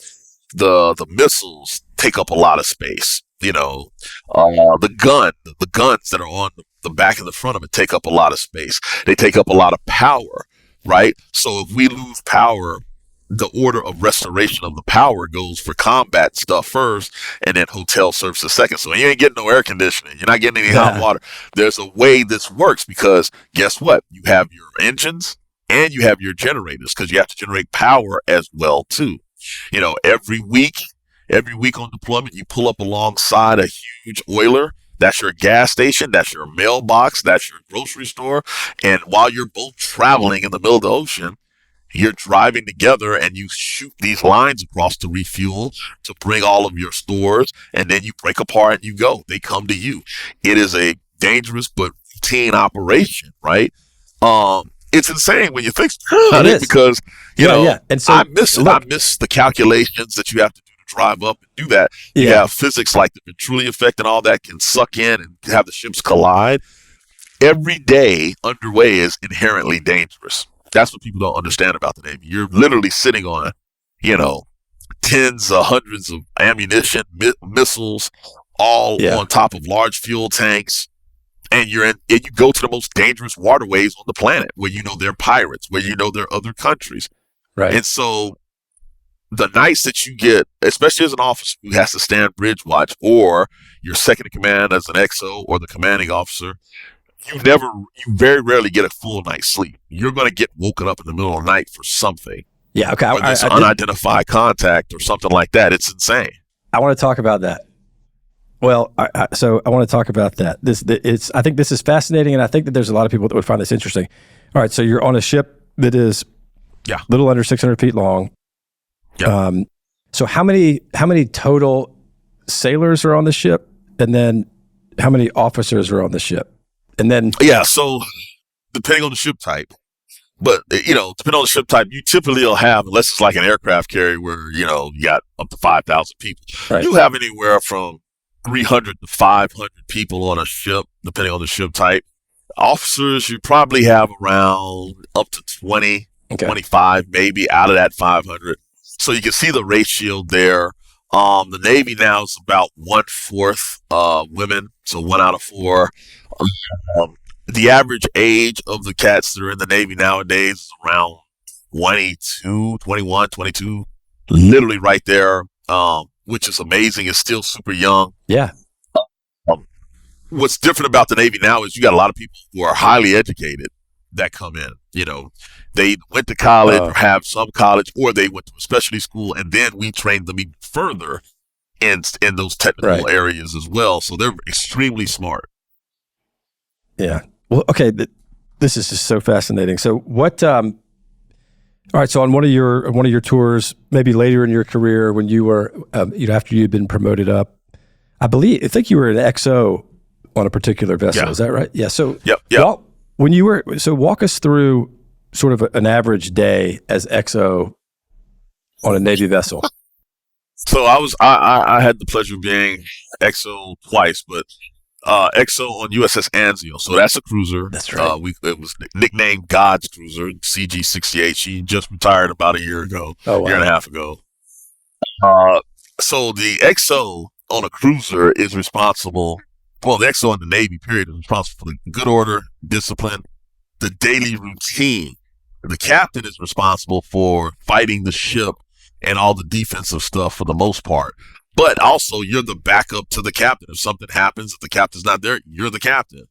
the missiles take up a lot of space. The guns that are on the back and the front of it take up a lot of space. They take up a lot of power, right? So if we lose power, the order of restoration of the power goes for combat stuff first, and then hotel services second. So you ain't getting no air conditioning. You're not getting any hot water. There's a way this works, because guess what? You have your engines and you have your generators, because you have to generate power as well too. Every week on deployment, you pull up alongside a huge oiler. That's your gas station. That's your mailbox. That's your grocery store. And while you're both traveling in the middle of the ocean, you're driving together and you shoot these lines across to refuel, to bring all of your stores, and then you break apart and you go. They come to you. It is a dangerous but routine operation, right? It's insane when you think about it, because And so I miss the calculations that you have to do to drive up and do that. You have physics like the Venturi effect and all that can suck in and have the ships collide. Every day underway is inherently dangerous. That's what people don't understand about the Navy. You're literally sitting on, tens of hundreds of ammunition, missiles, all on top of large fuel tanks. And you go to the most dangerous waterways on the planet, where they're pirates, where they're other countries. Right. And so the nights that you get, especially as an officer who has to stand bridge watch, or your second in command as an XO or the commanding officer, you very rarely get a full night's sleep. You're going to get woken up in the middle of the night for something. Yeah. Okay. Whether it's unidentified contact or something like that. It's insane. I want to talk about that. Well, so I want to talk about that. I think this is fascinating, and I think that there's a lot of people that would find this interesting. All right, so you're on a ship that is a little under 600 feet long. Yeah. So how many total sailors are on the ship, and then how many officers are on the ship, and then so depending on the ship type. But, depending on the ship type, you typically will have, unless it's like an aircraft carrier where, you got up to 5,000 people, you have anywhere from 300 to 500 people on a ship, depending on the ship type. Officers, you probably have around up to 20, 25 maybe out of that 500. So you can see the ratio there. The Navy now is about 1/4 women, so 1 out of 4. The average age of the cats that are in the Navy nowadays is around 22, 21, 22, literally right there, which is amazing. It's still super young. Yeah. What's different about the Navy now is you got a lot of people who are highly educated that come in. They went to college or have some college, or they went to a specialty school, and then we trained them even further in those technical areas as well. So they're extremely smart. Yeah. Well, okay. This is just so fascinating. So what? All right. So on one of your tours, maybe later in your career, when you were, after you'd been promoted up, I think you were an XO on a particular vessel. Yeah. Is that right? Yeah. So yep. Walk us through sort of an average day as XO on a Navy vessel. So I had the pleasure of being XO twice, but XO on USS Anzio. So that's a cruiser. That's right. It was nicknamed God's Cruiser, CG-68. She just retired about a year ago, year and a half ago. So the XO on a cruiser is responsible. Well, the XO in the Navy, period, is responsible for the good order, discipline, the daily routine. The captain is responsible for fighting the ship and all the defensive stuff for the most part. But also, you're the backup to the captain. If something happens, if the captain's not there, you're the captain.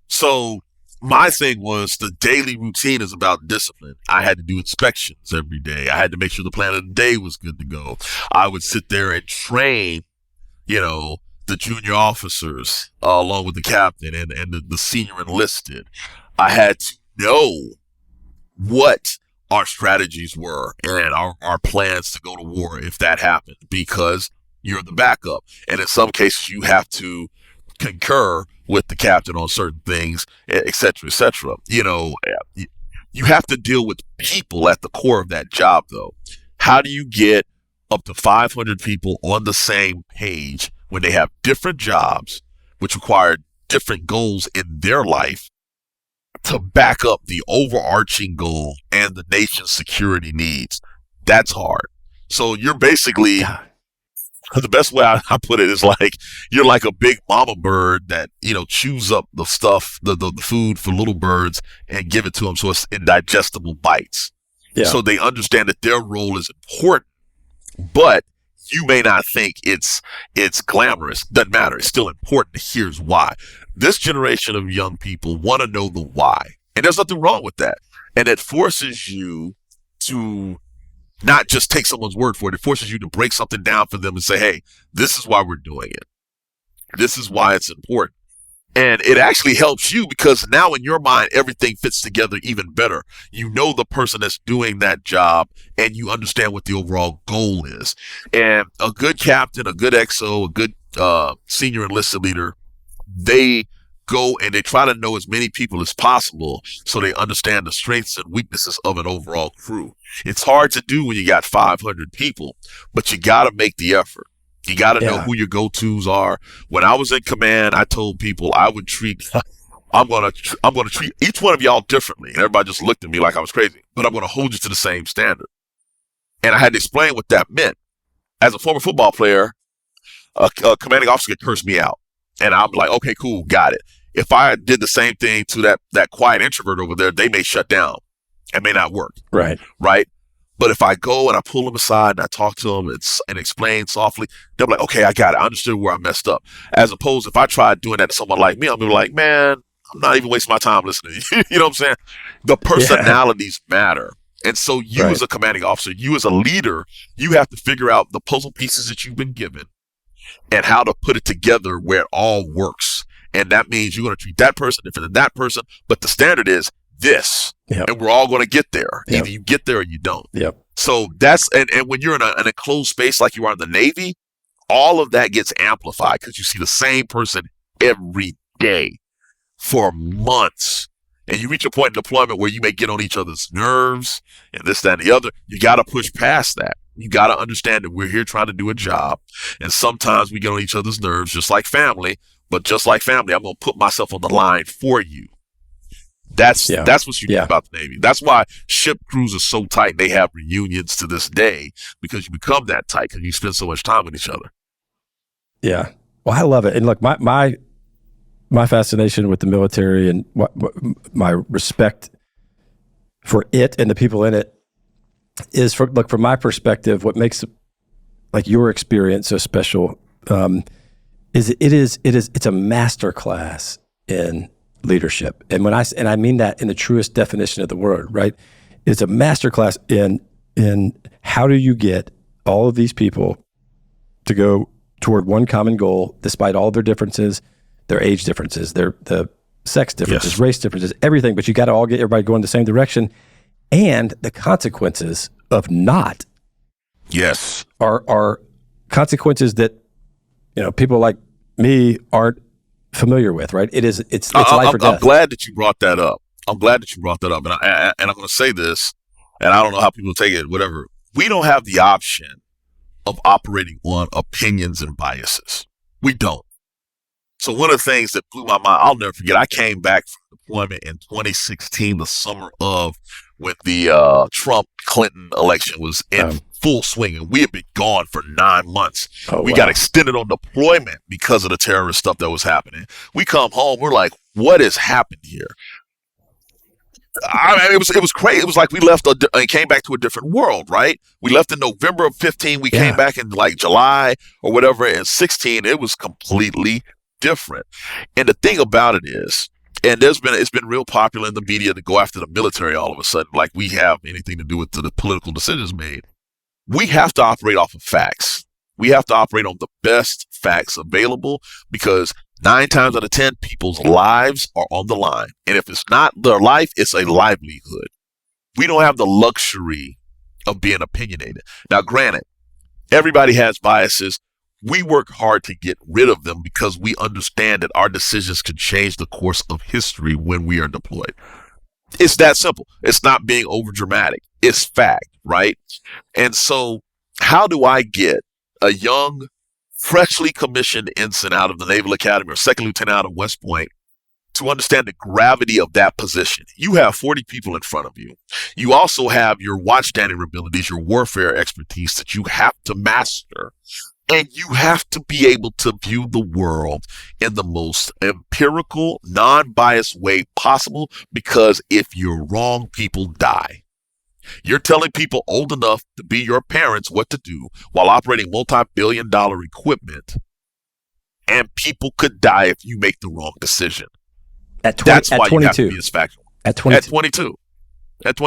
So my thing was the daily routine is about discipline. I had to do inspections every day. I had to make sure the plan of the day was good to go. I would sit there and train, the junior officers along with the captain and the senior enlisted. I had to know what our strategies were and our plans to go to war if that happened, because you're the backup. And in some cases, you have to concur with the captain on certain things, et cetera, et cetera. You have to deal with people at the core of that job, though. How do you get up to 500 people on the same page when they have different jobs, which require different goals in their life, to back up the overarching goal and the nation's security needs? That's hard. So you're basically, the best way I put it is like, you're like a big mama bird that, chews up the stuff, the food for little birds and give it to them so it's indigestible bites. Yeah. So they understand that their role is important, but you may not think it's glamorous. Doesn't matter. It's still important. Here's why. This generation of young people want to know the why. And there's nothing wrong with that. And it forces you to not just take someone's word for it. It forces you to break something down for them and say, hey, this is why we're doing it. This is why it's important. And it actually helps you because now in your mind, everything fits together even better. You know the person that's doing that job and you understand what the overall goal is. And a good captain, a good XO, a good senior enlisted leader, they go and they try to know as many people as possible so they understand the strengths and weaknesses of an overall crew. It's hard to do when you got 500 people, but you got to make the effort. You got to know who your go-tos are. When I was in command, I told people I'm going to treat each one of y'all differently. And everybody just looked at me like I was crazy, but I'm going to hold you to the same standard. And I had to explain what that meant. As a former football player, a commanding officer could curse me out. And I'm like, okay, cool, got it. If I did the same thing to that quiet introvert over there, they may shut down. It may not work. Right. But if I go and I pull them aside and I talk to them and explain softly, they'll be like, okay, I got it. I understood where I messed up. As opposed, if I tried doing that to someone like me, I'll be like, man, I'm not even wasting my time listening. You know what I'm saying? The personalities matter. And so you as a commanding officer, you as a leader, you have to figure out the puzzle pieces that you've been given and how to put it together where it all works. And that means you're going to treat that person different than that person. But the standard is this. Yep. And we're all going to get there. Yep. Either you get there or you don't. Yep. So that's, and when you're in a closed space like you are in the Navy, all of that gets amplified because you see the same person every day for months. And you reach a point in deployment where you may get on each other's nerves and this, that, and the other. You got to push past that. You got to understand that we're here trying to do a job. And sometimes we get on each other's nerves, just like family. But just like family, I'm going to put myself on the line for you. That's what's unique about the Navy. That's why ship crews are so tight. They have reunions to this day because you become that tight because you spend so much time with each other. Yeah. Well, I love it. And look, my fascination with the military and my respect for it and the people in it is from my perspective, what makes like your experience so special is it's a master class in leadership. And when I mean that in the truest definition of the word, right? It's a masterclass in how do you get all of these people to go toward one common goal, despite all their differences, their age differences, the sex differences, race differences, everything. But you got to all get everybody going the same direction, and the consequences of not are consequences that people like me aren't familiar with, right? It's life or death. I'm glad that you brought that up. And I'm going to say this, and I don't know how people take it, whatever. We don't have the option of operating on opinions and biases. We don't. So one of the things that blew my mind, I'll never forget, I came back from deployment in 2016, the summer of when the Trump-Clinton election was in full swing, and we had been gone for 9 months. We wow. got extended on deployment because of the terrorist stuff that was happening. We come home, we're like, what has happened here? I mean, it was crazy. It was like we left and came back to a different world, right? We left in November of 15. We came back in like July or whatever in 16. It was completely different. And the thing about it is, and it's been real popular in the media to go after the military all of a sudden, like we have anything to do with the political decisions made. We have to operate off of facts. We have to operate on the best facts available, because 9 times out of 10, people's lives are on the line. And if it's not their life, it's a livelihood. We don't have the luxury of being opinionated. Now, granted, everybody has biases. We work hard to get rid of them because we understand that our decisions can change the course of history when we are deployed. It's that simple. It's not being over dramatic. It's fact, right? And so how do I get a young, freshly commissioned ensign out of the Naval Academy or second lieutenant out of West Point to understand the gravity of that position? You have 40 people in front of you. You also have your watchstanding abilities, your warfare expertise that you have to master. And you have to be able to view the world in the most empirical, non-biased way possible, because if you're wrong, people die. You're telling people old enough to be your parents what to do while operating multi-billion-dollar equipment, and people could die if you make the wrong decision. That's why you have to be as factual. At 22. It's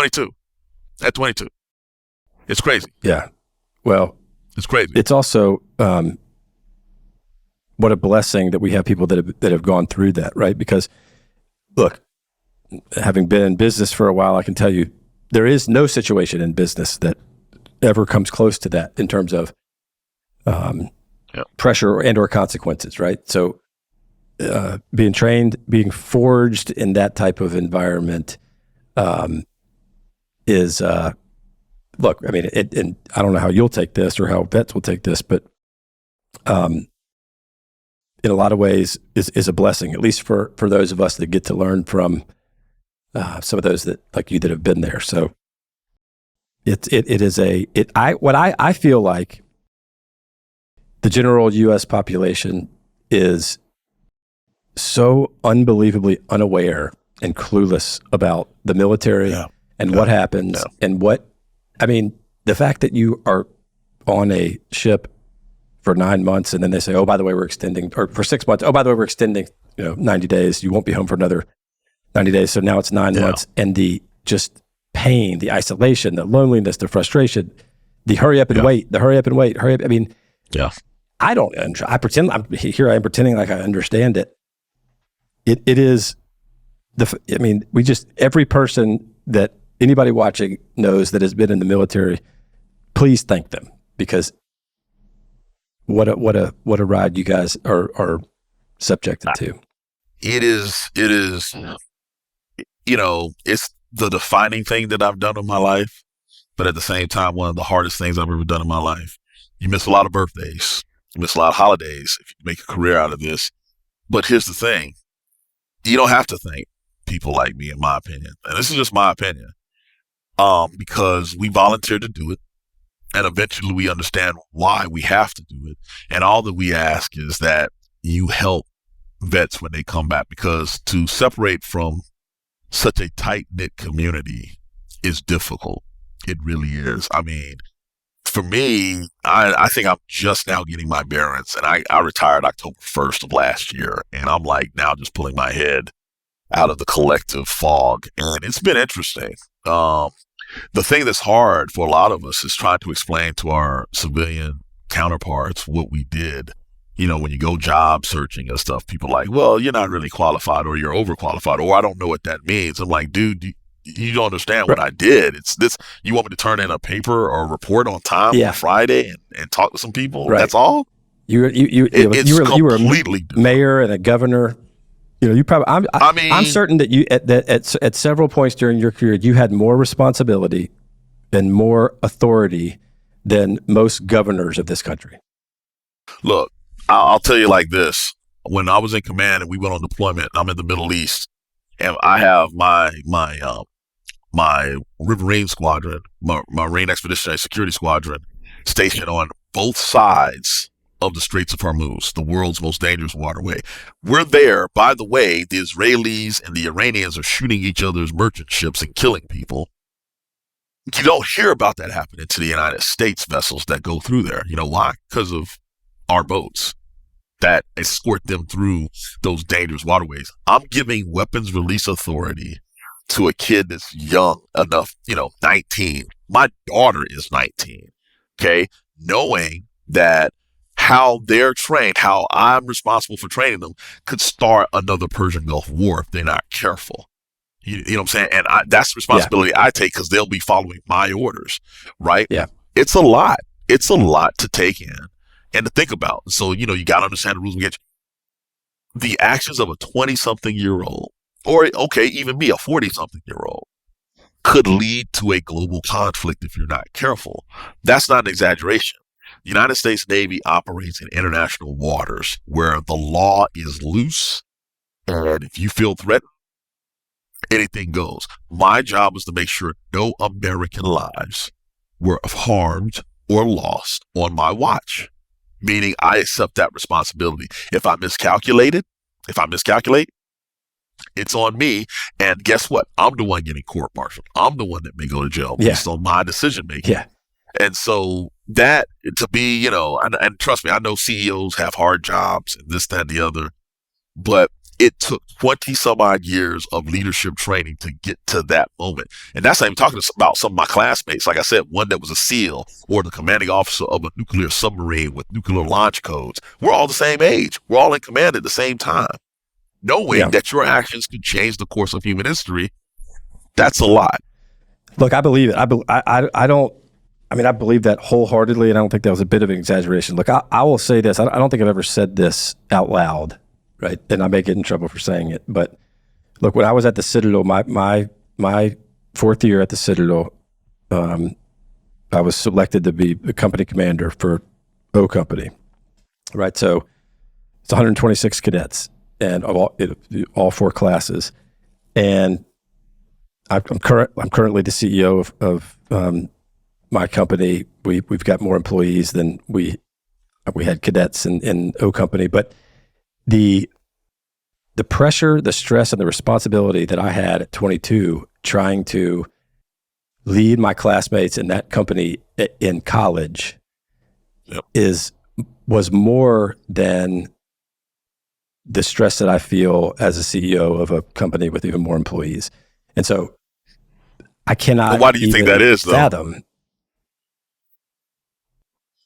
crazy. Yeah. Well, it's crazy. It's also what a blessing that we have people that have gone through that, right? Because, look, having been in business for a while, I can tell you there is no situation in business that ever comes close to that in terms of pressure and or consequences, right? So being trained, being forged in that type of environment is look, I mean, and I don't know how you'll take this or how vets will take this, but in a lot of ways is a blessing, at least for those of us that get to learn from some of those that like you that have been there. So I feel like the general U.S. population is so unbelievably unaware and clueless about the military and what happens and what. I mean, the fact that you are on a ship for 9 months and then they say, oh, by the way, we're extending, or for 6 months, oh, by the way, we're extending, 90 days. You won't be home for another 90 days. So now it's 9 months, and the just pain, the isolation, the loneliness, the frustration, the hurry up and wait, hurry up. I mean, I pretend I'm here. I am pretending like I understand it. It is every person that anybody watching knows that has been in the military, please thank them, because what a ride you guys are subjected to. It is, it's the defining thing that I've done in my life, but at the same time, one of the hardest things I've ever done in my life. You miss a lot of birthdays, you miss a lot of holidays if you make a career out of this. But here's the thing. You don't have to thank people like me, in my opinion. And this is just my opinion. Because we volunteered to do it, and eventually we understand why we have to do it. And all that we ask is that you help vets when they come back, because to separate from such a tight-knit community is difficult. It really is. I mean, for me, I think I'm just now getting my bearings, and I retired October 1st of last year, and I'm like now just pulling my head out of the collective fog, and it's been interesting. The thing that's hard for a lot of us is trying to explain to our civilian counterparts what we did. When you go job searching and stuff, people are like, well, you're not really qualified, or you're overqualified, or I don't know what that means. I'm like, dude, you don't understand what I did. It's this. You want me to turn in a paper or a report on time on Friday and talk to some people? Right. That's all? You were a mayor and a governor. You probably. I'm certain that you at several points during your career you had more responsibility and more authority than most governors of this country. Look, I'll tell you like this: when I was in command and we went on deployment, I'm in the Middle East, and I have my my Riverine Squadron, my Marine Expeditionary Security Squadron, stationed on both sides of the Straits of Hormuz, the world's most dangerous waterway. We're there. By the way, the Israelis and the Iranians are shooting each other's merchant ships and killing people. You don't hear about that happening to the United States vessels that go through there. You know why? Because of our boats that escort them through those dangerous waterways. I'm giving weapons release authority to a kid that's young enough, 19. My daughter is 19, okay? Knowing that how they're trained, how I'm responsible for training them, could start another Persian Gulf War if they're not careful. You know what I'm saying? And that's the responsibility I take because they'll be following my orders, right? Yeah. It's a lot. It's a lot to take in and to think about. So, you got to understand the rules we get. The actions of a 20-something-year-old, or, okay, even me, a 40-something-year-old, could lead to a global conflict if you're not careful. That's not an exaggeration. The United States Navy operates in international waters where the law is loose, and if you feel threatened, anything goes. My job is to make sure no American lives were harmed or lost on my watch, meaning I accept that responsibility. If I miscalculate, it's on me. And guess what? I'm the one getting court-martialed. I'm the one that may go to jail based on my decision-making. Yeah. And so that, to be, and trust me, I know CEOs have hard jobs and this, that, and the other, but it took 20 some odd years of leadership training to get to that moment. And that's not even talking about some of my classmates. Like I said, one that was a SEAL or the commanding officer of a nuclear submarine with nuclear launch codes. We're all the same age. We're all in command at the same time. Knowing that your actions could change the course of human history, that's a lot. Look, I believe it. I believe that wholeheartedly, and I don't think that was a bit of an exaggeration. Look, I will say this. I don't think I've ever said this out loud, right? And I may get in trouble for saying it. But look, when I was at the Citadel, my fourth year at the Citadel, I was selected to be the company commander for O Company, right? So it's 126 cadets and all four classes. And I'm currently the CEO of my company. We've got more employees than we had cadets in O Company, but the pressure, the stress, and the responsibility that I had at 22, trying to lead my classmates in that company in college, was more than the stress that I feel as a CEO of a company with even more employees. And so I cannot. Well, why do you think that is, though? Fathom.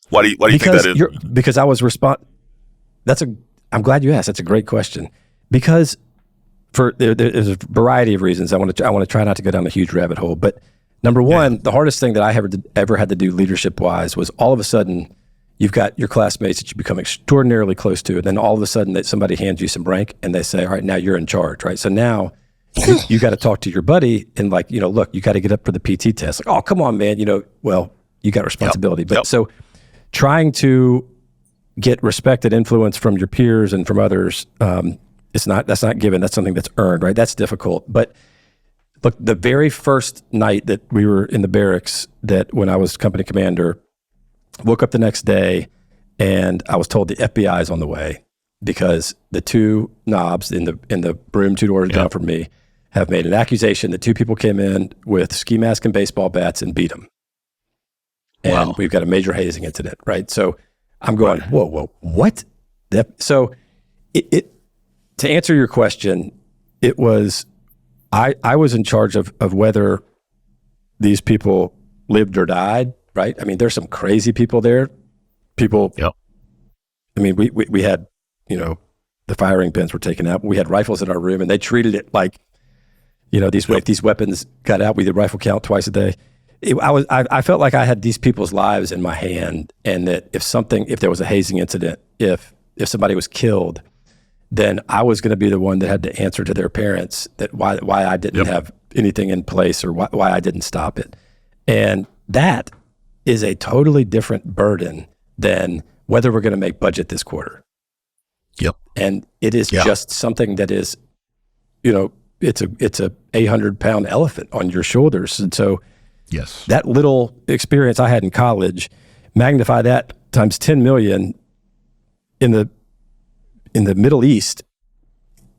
Why do you think that is? Because I was I'm glad you asked. That's a great question. Because there's a variety of reasons. I want to try not to go down a huge rabbit hole. But number one, the hardest thing that I ever had to do leadership wise was all of a sudden you've got your classmates that you become extraordinarily close to, and then all of a sudden that somebody hands you some rank and they say, all right, now you're in charge, right? So now you got to talk to your buddy and look, you got to get up for the PT test. Like, oh, come on, man. Well, you got responsibility. But so trying to get respect and influence from your peers and from others, that's not given. That's something that's earned, right? That's difficult. But look, the very first night that we were in the barracks, that when I was company commander, woke up the next day and I was told the FBI is on the way because the two knobs in the room 2 doors down from me have made an accusation that 2 people came in with ski masks and baseball bats and beat them. And we've got a major hazing incident, right? So I'm going, whoa, what? So to answer your question, it was, I was in charge of whether these people lived or died, right? I mean, there's some crazy people there. I mean, we had, the firing pins were taken out. We had rifles in our room and they treated it like, if these weapons got out, we did rifle count twice a day. I felt like I had these people's lives in my hand, and that if there was a hazing incident, if somebody was killed, then I was going to be the one that had to answer to their parents that why I didn't have anything in place or why I didn't stop it. And that is a totally different burden than whether we're going to make budget this quarter. Yep. And it is just something that is, it's a 800-pound elephant on your shoulders. And so Yes. that little experience I had in college, magnify that times 10 million in the Middle East,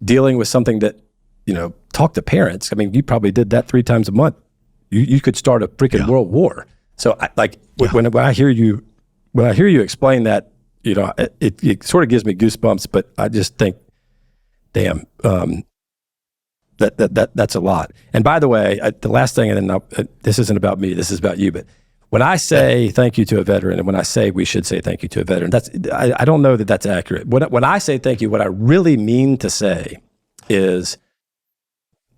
dealing with something that, talk to parents. I mean, you probably did that 3 times a month. You could start a freaking world war. So when I hear you explain that, it sort of gives me goosebumps, but I just think, damn, that's a lot. And by the way, the last thing, and then this isn't about me, this is about you, but when I say thank you to a veteran, and when I say we should say thank you to a veteran, I don't know that that's accurate. When I say thank you, what I really mean to say is,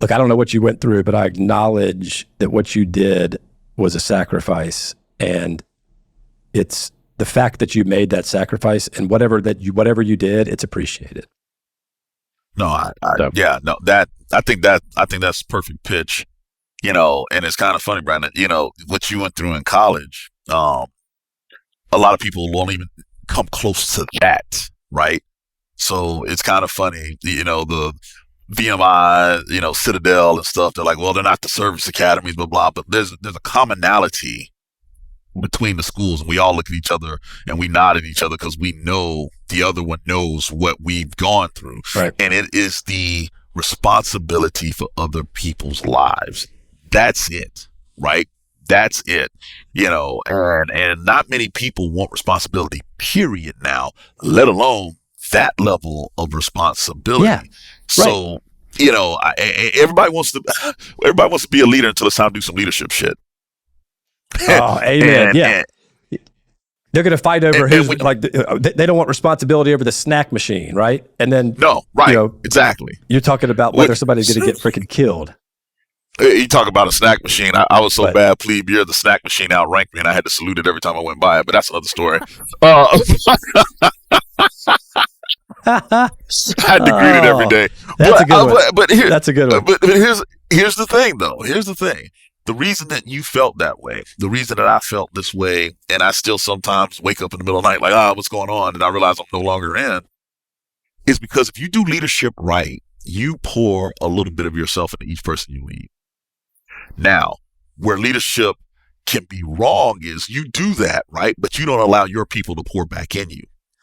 look, I don't know what you went through, but I acknowledge that what you did was a sacrifice, and it's the fact that you made that sacrifice, and whatever you did, it's appreciated. No, I think that's perfect pitch, and it's kind of funny, Brandon, what you went through in college, a lot of people won't even come close to that, right? So it's kind of funny, the VMI, Citadel and stuff. They're like, well, they're not the service academies, blah, blah, but there's a commonality between the schools, and we all look at each other and we nod at each other because we know the other one knows what we've gone through. Right. And it is the responsibility for other people's lives. That's it, right? That's it, and not many people want responsibility, period, now, let alone that level of responsibility. Yeah. So, everybody wants to be a leader until it's time to do some leadership shit. Oh, amen. They're going to fight over who's they don't want responsibility over the snack machine, right? And then exactly. You're talking about whether somebody's going to get freaking killed. You talk about a snack machine. I was so bad, plebe. The snack machine outranked me, and I had to salute it every time I went by it. But that's another story. I had to greet it every day. That's a good one. But that's a good one. But here's the thing, though. Here's the thing. The reason that you felt that way, the reason that I felt this way, and I still sometimes wake up in the middle of the night like, what's going on? And I realize I'm no longer in, is because if you do leadership right, you pour a little bit of yourself into each person you lead. Now, where leadership can be wrong is you do that, right? But you don't allow your people to pour back in you.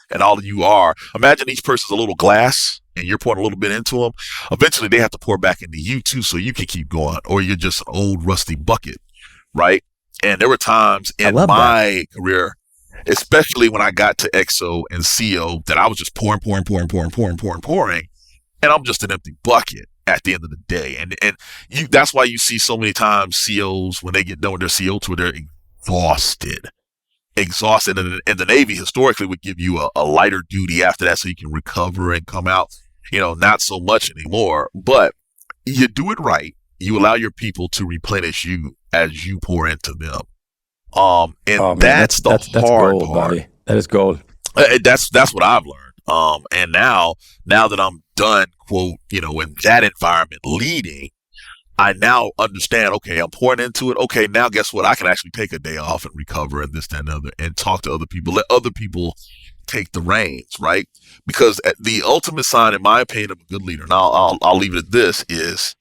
And all of you are, imagine each person's a little glass and you're pouring a little bit into them. Eventually they have to pour back into you too, so you can keep going, or you're just an old rusty bucket, right? And there were times in my career, especially when I got to XO and CO, that I was just pouring. And I'm just an empty bucket at the end of the day. And that's why you see so many times COs, when they get done with their CO tour, they're exhausted. And the Navy historically would give you a lighter duty after that so you can recover and come out, not so much anymore, but you do it right. You allow your people to replenish you as you pour into them. That's the hard gold, part. Buddy. That is gold. That's what I've learned. And now that I'm done, quote, in that environment leading, I now understand, okay, I'm pouring into it. Okay, now guess what? I can actually take a day off and recover and this, that, and the other, and talk to other people, let other people take the reins, right? Because the ultimate sign, in my opinion, of a good leader, and I'll leave it at this, is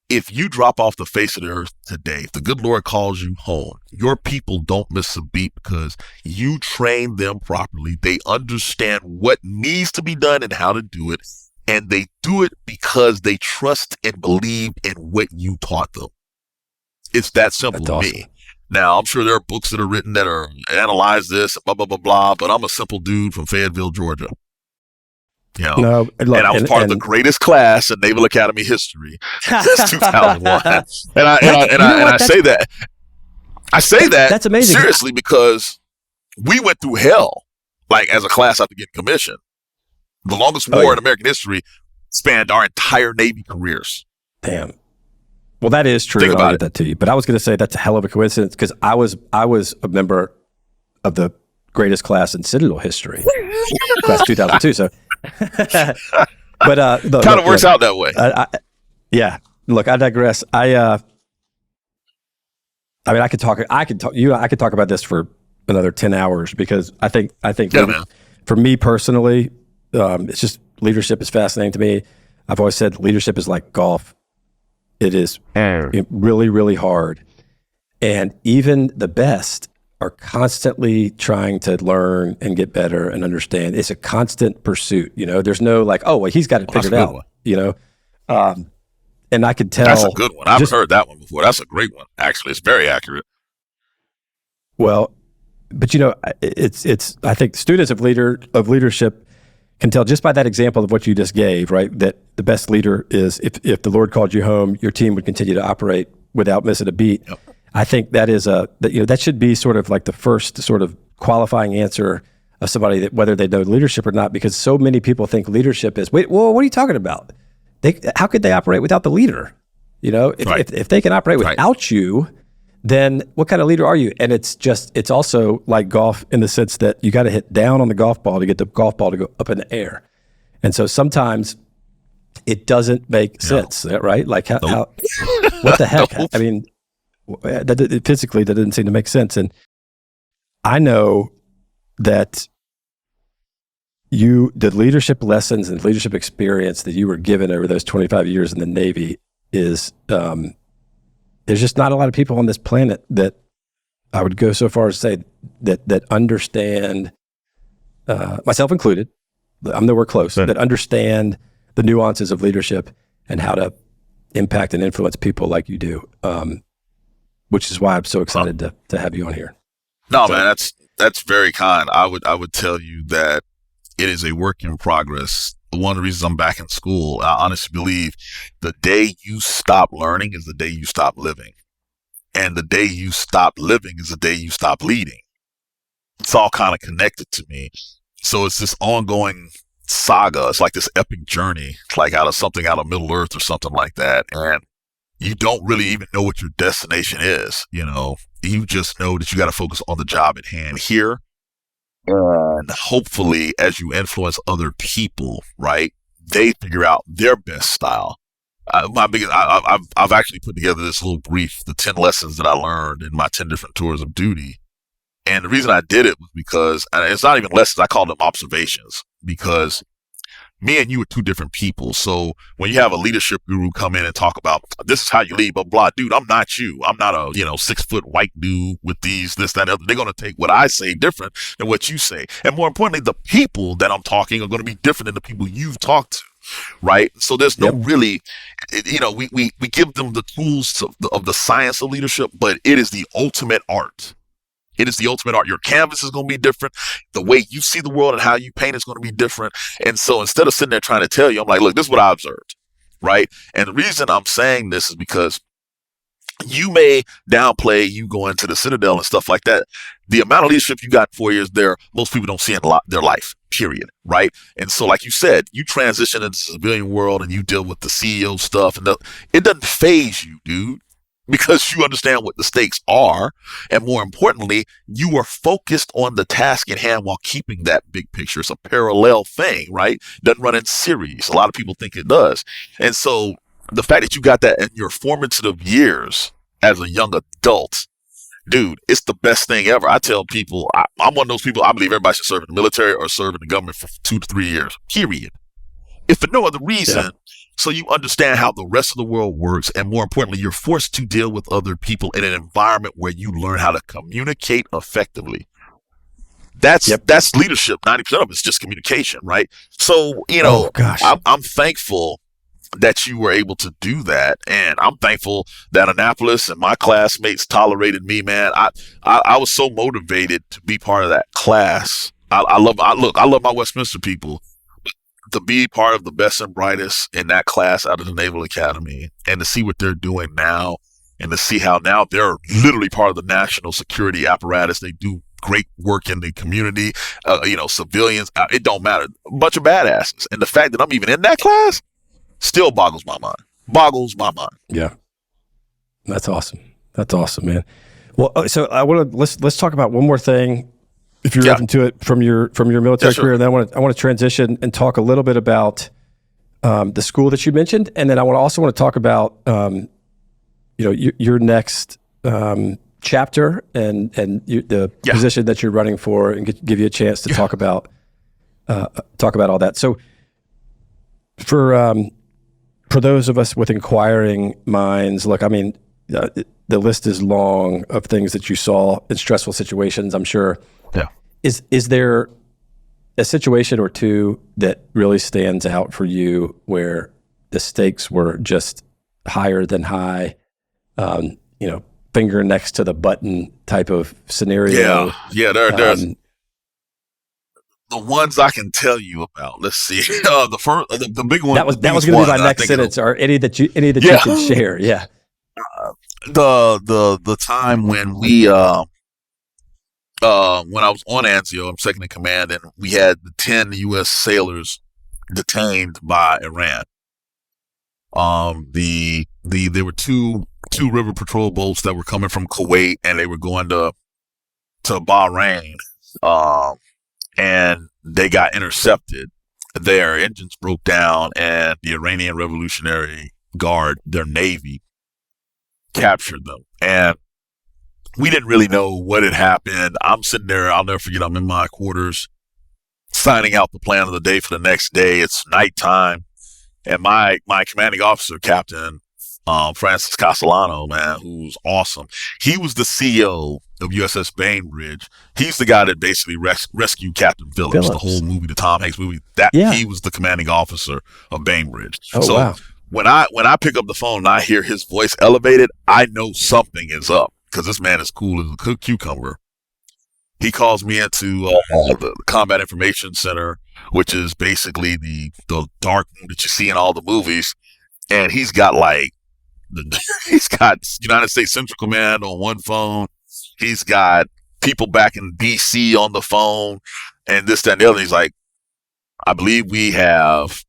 if you drop off the face of the earth today, if the good Lord calls you home, your people don't miss a beat because you train them properly. They understand what needs to be done and how to do it. And they do it because they trust and believe in what you taught them. It's that simple to me. Now, I'm sure there are books that are written that are analyze this, blah, blah, blah, blah, but I'm a simple dude from Fayetteville, Georgia. And I was part of the greatest class in Naval Academy history since 2001. I say that. That's amazing. Seriously, because we went through hell, like as a class after getting commissioned. The longest war in American history spanned our entire Navy careers. Damn. Well, that is true. I'll get that to you. But I was going to say that's a hell of a coincidence because I was a member of the greatest class in Citadel history, class 2002. So, but kind of works out that way. Yeah. Look, I digress. I mean, I could talk about this for another 10 hours because I think for me personally, it's just leadership is fascinating to me. I've always said leadership is like golf. It is really, really hard. And even the best are constantly trying to learn and get better and understand. It's a constant pursuit. There's no like, oh, well, he's got it figured out, and I could tell. That's a good one. I haven't heard that one before. That's a great one. Actually, it's very accurate. Well, but it's. I think students of leadership can tell just by that example of what you just gave, right? That the best leader is if the Lord called you home, your team would continue to operate without missing a beat. Yep. I think that should be sort of like the first sort of qualifying answer of somebody that whether they know leadership or not, because so many people think leadership is, wait, well, what are you talking about? How could they operate without the leader? If they can operate without you, then what kind of leader are you? And it's also like golf in the sense that you got to hit down on the golf ball to get the golf ball to go up in the air. And so sometimes it doesn't make sense, right? Like how what the heck? I mean, physically that didn't seem to make sense. And I know that the leadership lessons and leadership experience that you were given over those 25 years in the Navy is, there's just not a lot of people on this planet that I would go so far as to say that understand, myself included, I'm nowhere close, that understand the nuances of leadership and how to impact and influence people like you do. Which is why I'm so excited to have you on here. No, man, that's very kind. I would tell you that it is a work in progress. One of the reasons I'm back in school, I honestly believe the day you stop learning is the day you stop living. And the day you stop living is the day you stop leading. It's all kind of connected to me. So it's this ongoing saga. It's like this epic journey. It's like out of Middle Earth or something like that. And you don't really even know what your destination is. You just know that you got to focus on the job at hand here. And hopefully, as you influence other people, right, they figure out their best style. I've actually put together this little brief, the 10 lessons that I learned in my 10 different tours of duty. And the reason I did it was because, and it's not even lessons, I call them observations, because me and you are two different people. So when you have a leadership guru come in and talk about, this is how you lead, blah, blah, dude, I'm not you. I'm not a, 6-foot white dude with this, that, and other. They're going to take what I say different than what you say. And more importantly, the people that I'm talking are going to be different than the people you've talked to. Right. So there's no really, we give them the tools of the science of leadership, but it is the ultimate art. It is the ultimate art. Your canvas is going to be different. The way you see the world and how you paint is going to be different. And so instead of sitting there trying to tell you, I'm like, look, this is what I observed. Right. And the reason I'm saying this is because you may downplay you going to the Citadel and stuff like that. The amount of leadership you got in 4 years there, most people don't see in their life, period. Right. And so, like you said, you transition into the civilian world and you deal with the CEO stuff, and it doesn't faze you, dude, because you understand what the stakes are. And more importantly, you are focused on the task at hand while keeping that big picture. It's a parallel thing, right? It doesn't run in series. A lot of people think it does. And so the fact that you got that in your formative years as a young adult, dude, it's the best thing ever. I tell people, I'm one of those people, I believe everybody should serve in the military or serve in the government for 2 to 3 years, period. If for no other reason, so you understand how the rest of the world works. And more importantly, you're forced to deal with other people in an environment where you learn how to communicate effectively. That's leadership. 90% of it's just communication, right? So, I'm thankful that you were able to do that. And I'm thankful that Annapolis and my classmates tolerated me, man. I was so motivated to be part of that class. I love my Westminster people. To be part of the best and brightest in that class out of the Naval Academy, and to see what they're doing now, and to see how now they're literally part of the national security apparatus. They do great work in the community, civilians, it don't matter. A bunch of badasses. And the fact that I'm even in that class still boggles my mind. Yeah. That's awesome. That's awesome, man. Well, so let's talk about one more thing, if you're open to it, from your military career. And then I want to transition and talk a little bit about the school that you mentioned, and then I also want to talk about your next chapter and the position that you're running for, and give you a chance to talk about all that. So for for those of us with inquiring minds, look, I mean, the list is long of things that you saw in stressful situations, I'm sure. Yeah. Is there a situation or two that really stands out for you where the stakes were just higher than high, finger next to the button type of scenario? Yeah. There's the ones I can tell you about. Let's see. The big one. That was going to be my next sentence. Or any that you can share. Yeah. The time when we when I was on Anzio, I'm second in command, and we had the 10 U.S. sailors detained by Iran. There were two river patrol boats that were coming from Kuwait, and they were going to Bahrain. And they got intercepted. Their engines broke down, and the Iranian Revolutionary Guard, their navy, captured them. And we didn't really know what had happened. I'm sitting there, I'll never forget, I'm in my quarters signing out the plan of the day for the next day. It's nighttime. And my commanding officer, Captain Francis Castellano, man, who's awesome. He was the CEO of USS Bainbridge. He's the guy that basically rescued Captain Phillips, the whole movie, the Tom Hanks movie. He was the commanding officer of Bainbridge. Oh, wow. When I pick up the phone and I hear his voice elevated, I know something is up because this man is cool as a cucumber. He calls me into the Combat Information Center, which is basically the dark room that you see in all the movies, and he's got United States Central Command on one phone. He's got people back in D.C. on the phone, and this, that, and the other. He's like, I believe we have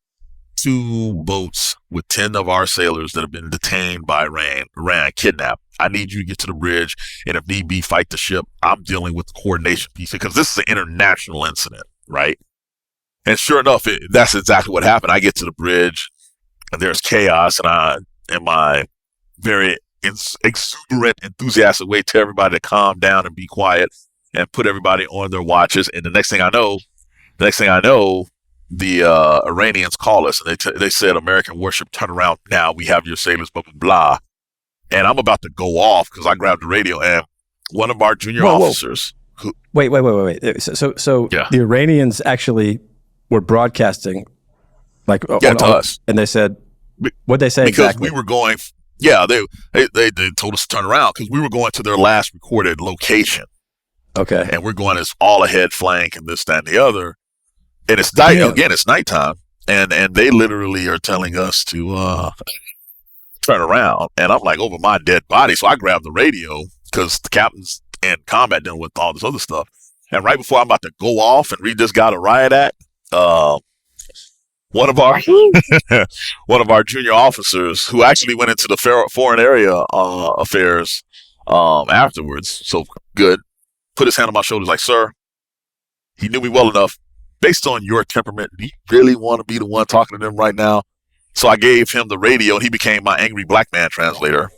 2 boats with 10 of our sailors that have been detained by Iran, kidnapped. I need you to get to the bridge, and if need be, fight the ship. I'm dealing with the coordination piece because this is an international incident, right? And sure enough, that's exactly what happened. I get to the bridge, and there's chaos, and I, in my very exuberant, enthusiastic way, tell everybody to calm down and be quiet, and put everybody on their watches. And the next thing I know, the Iranians call us, and they said, "American warship, turn around now. We have your sailors." Blah blah blah. And I'm about to go off because I grabbed the radio, and one of our junior officers. Wait. So yeah. The Iranians actually were broadcasting, to us, and they said, "What'd they say?" Because exactly? we were going. Yeah, they told us to turn around because we were going to their last recorded location. Okay. And we're going as all ahead flank and this, that, and the other. And it's it's nighttime, and they literally are telling us to turn around, and I'm like over my dead body. So I grabbed the radio because the captain's in combat dealing with all this other stuff. And right before I'm about to go off and read this guy the riot act, one of our junior officers who actually went into the foreign area affairs afterwards, so good, put his hand on my shoulders like, "Sir," he knew me well enough. "Based on your temperament, do you really want to be the one talking to them right now?" So I gave him the radio, and he became my angry black man translator.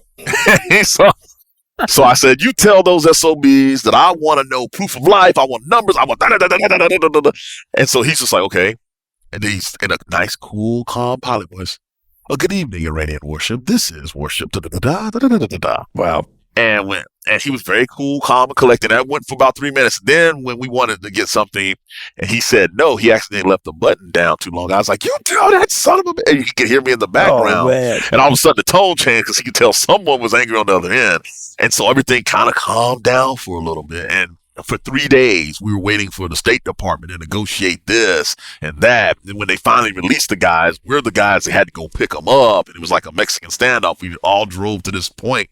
So I said, "You tell those SOBs that I want to know proof of life. I want numbers. I want da da da da da da da da." And so he's just like, "Okay." And he's in a nice, cool, calm pilot voice. "Oh, good evening, Iranian warship. This is warship da da da da da da da da." Wow. And he was very cool, calm, and collected. That went for about 3 minutes. Then when we wanted to get something, and he said no, he accidentally left the button down too long. I was like, "You tell that son of a bitch." And you could hear me in the background. Oh, man. And all of a sudden the tone changed because he could tell someone was angry on the other end. And so everything kind of calmed down for a little bit. And for 3 days, we were waiting for the State Department to negotiate this and that. And when they finally released the guys, we're the guys that had to go pick them up. And it was like a Mexican standoff. We all drove to this point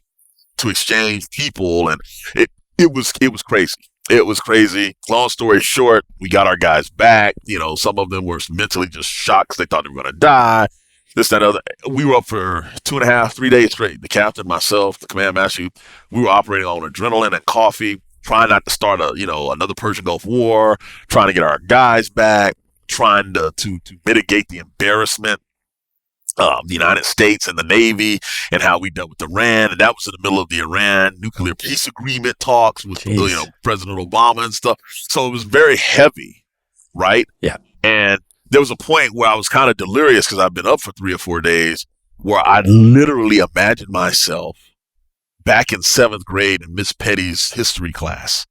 to exchange people, and it was crazy. It was crazy. Long story short, we got our guys back. Some of them were mentally just shocked because they thought they were going to die. This, that, other. We were up for 2.5, 3 days straight. The captain, myself, the command master, we were operating on adrenaline and coffee, trying not to start another Persian Gulf War, trying to get our guys back, trying to mitigate the embarrassment the United States and the Navy and how we dealt with Iran. And that was in the middle of the Iran nuclear peace agreement talks with President Obama and stuff. So it was very heavy, right? Yeah. And there was a point where I was kind of delirious because I've been up for 3 or 4 days. where I literally imagined myself back in 7th grade in Miss Petty's history class.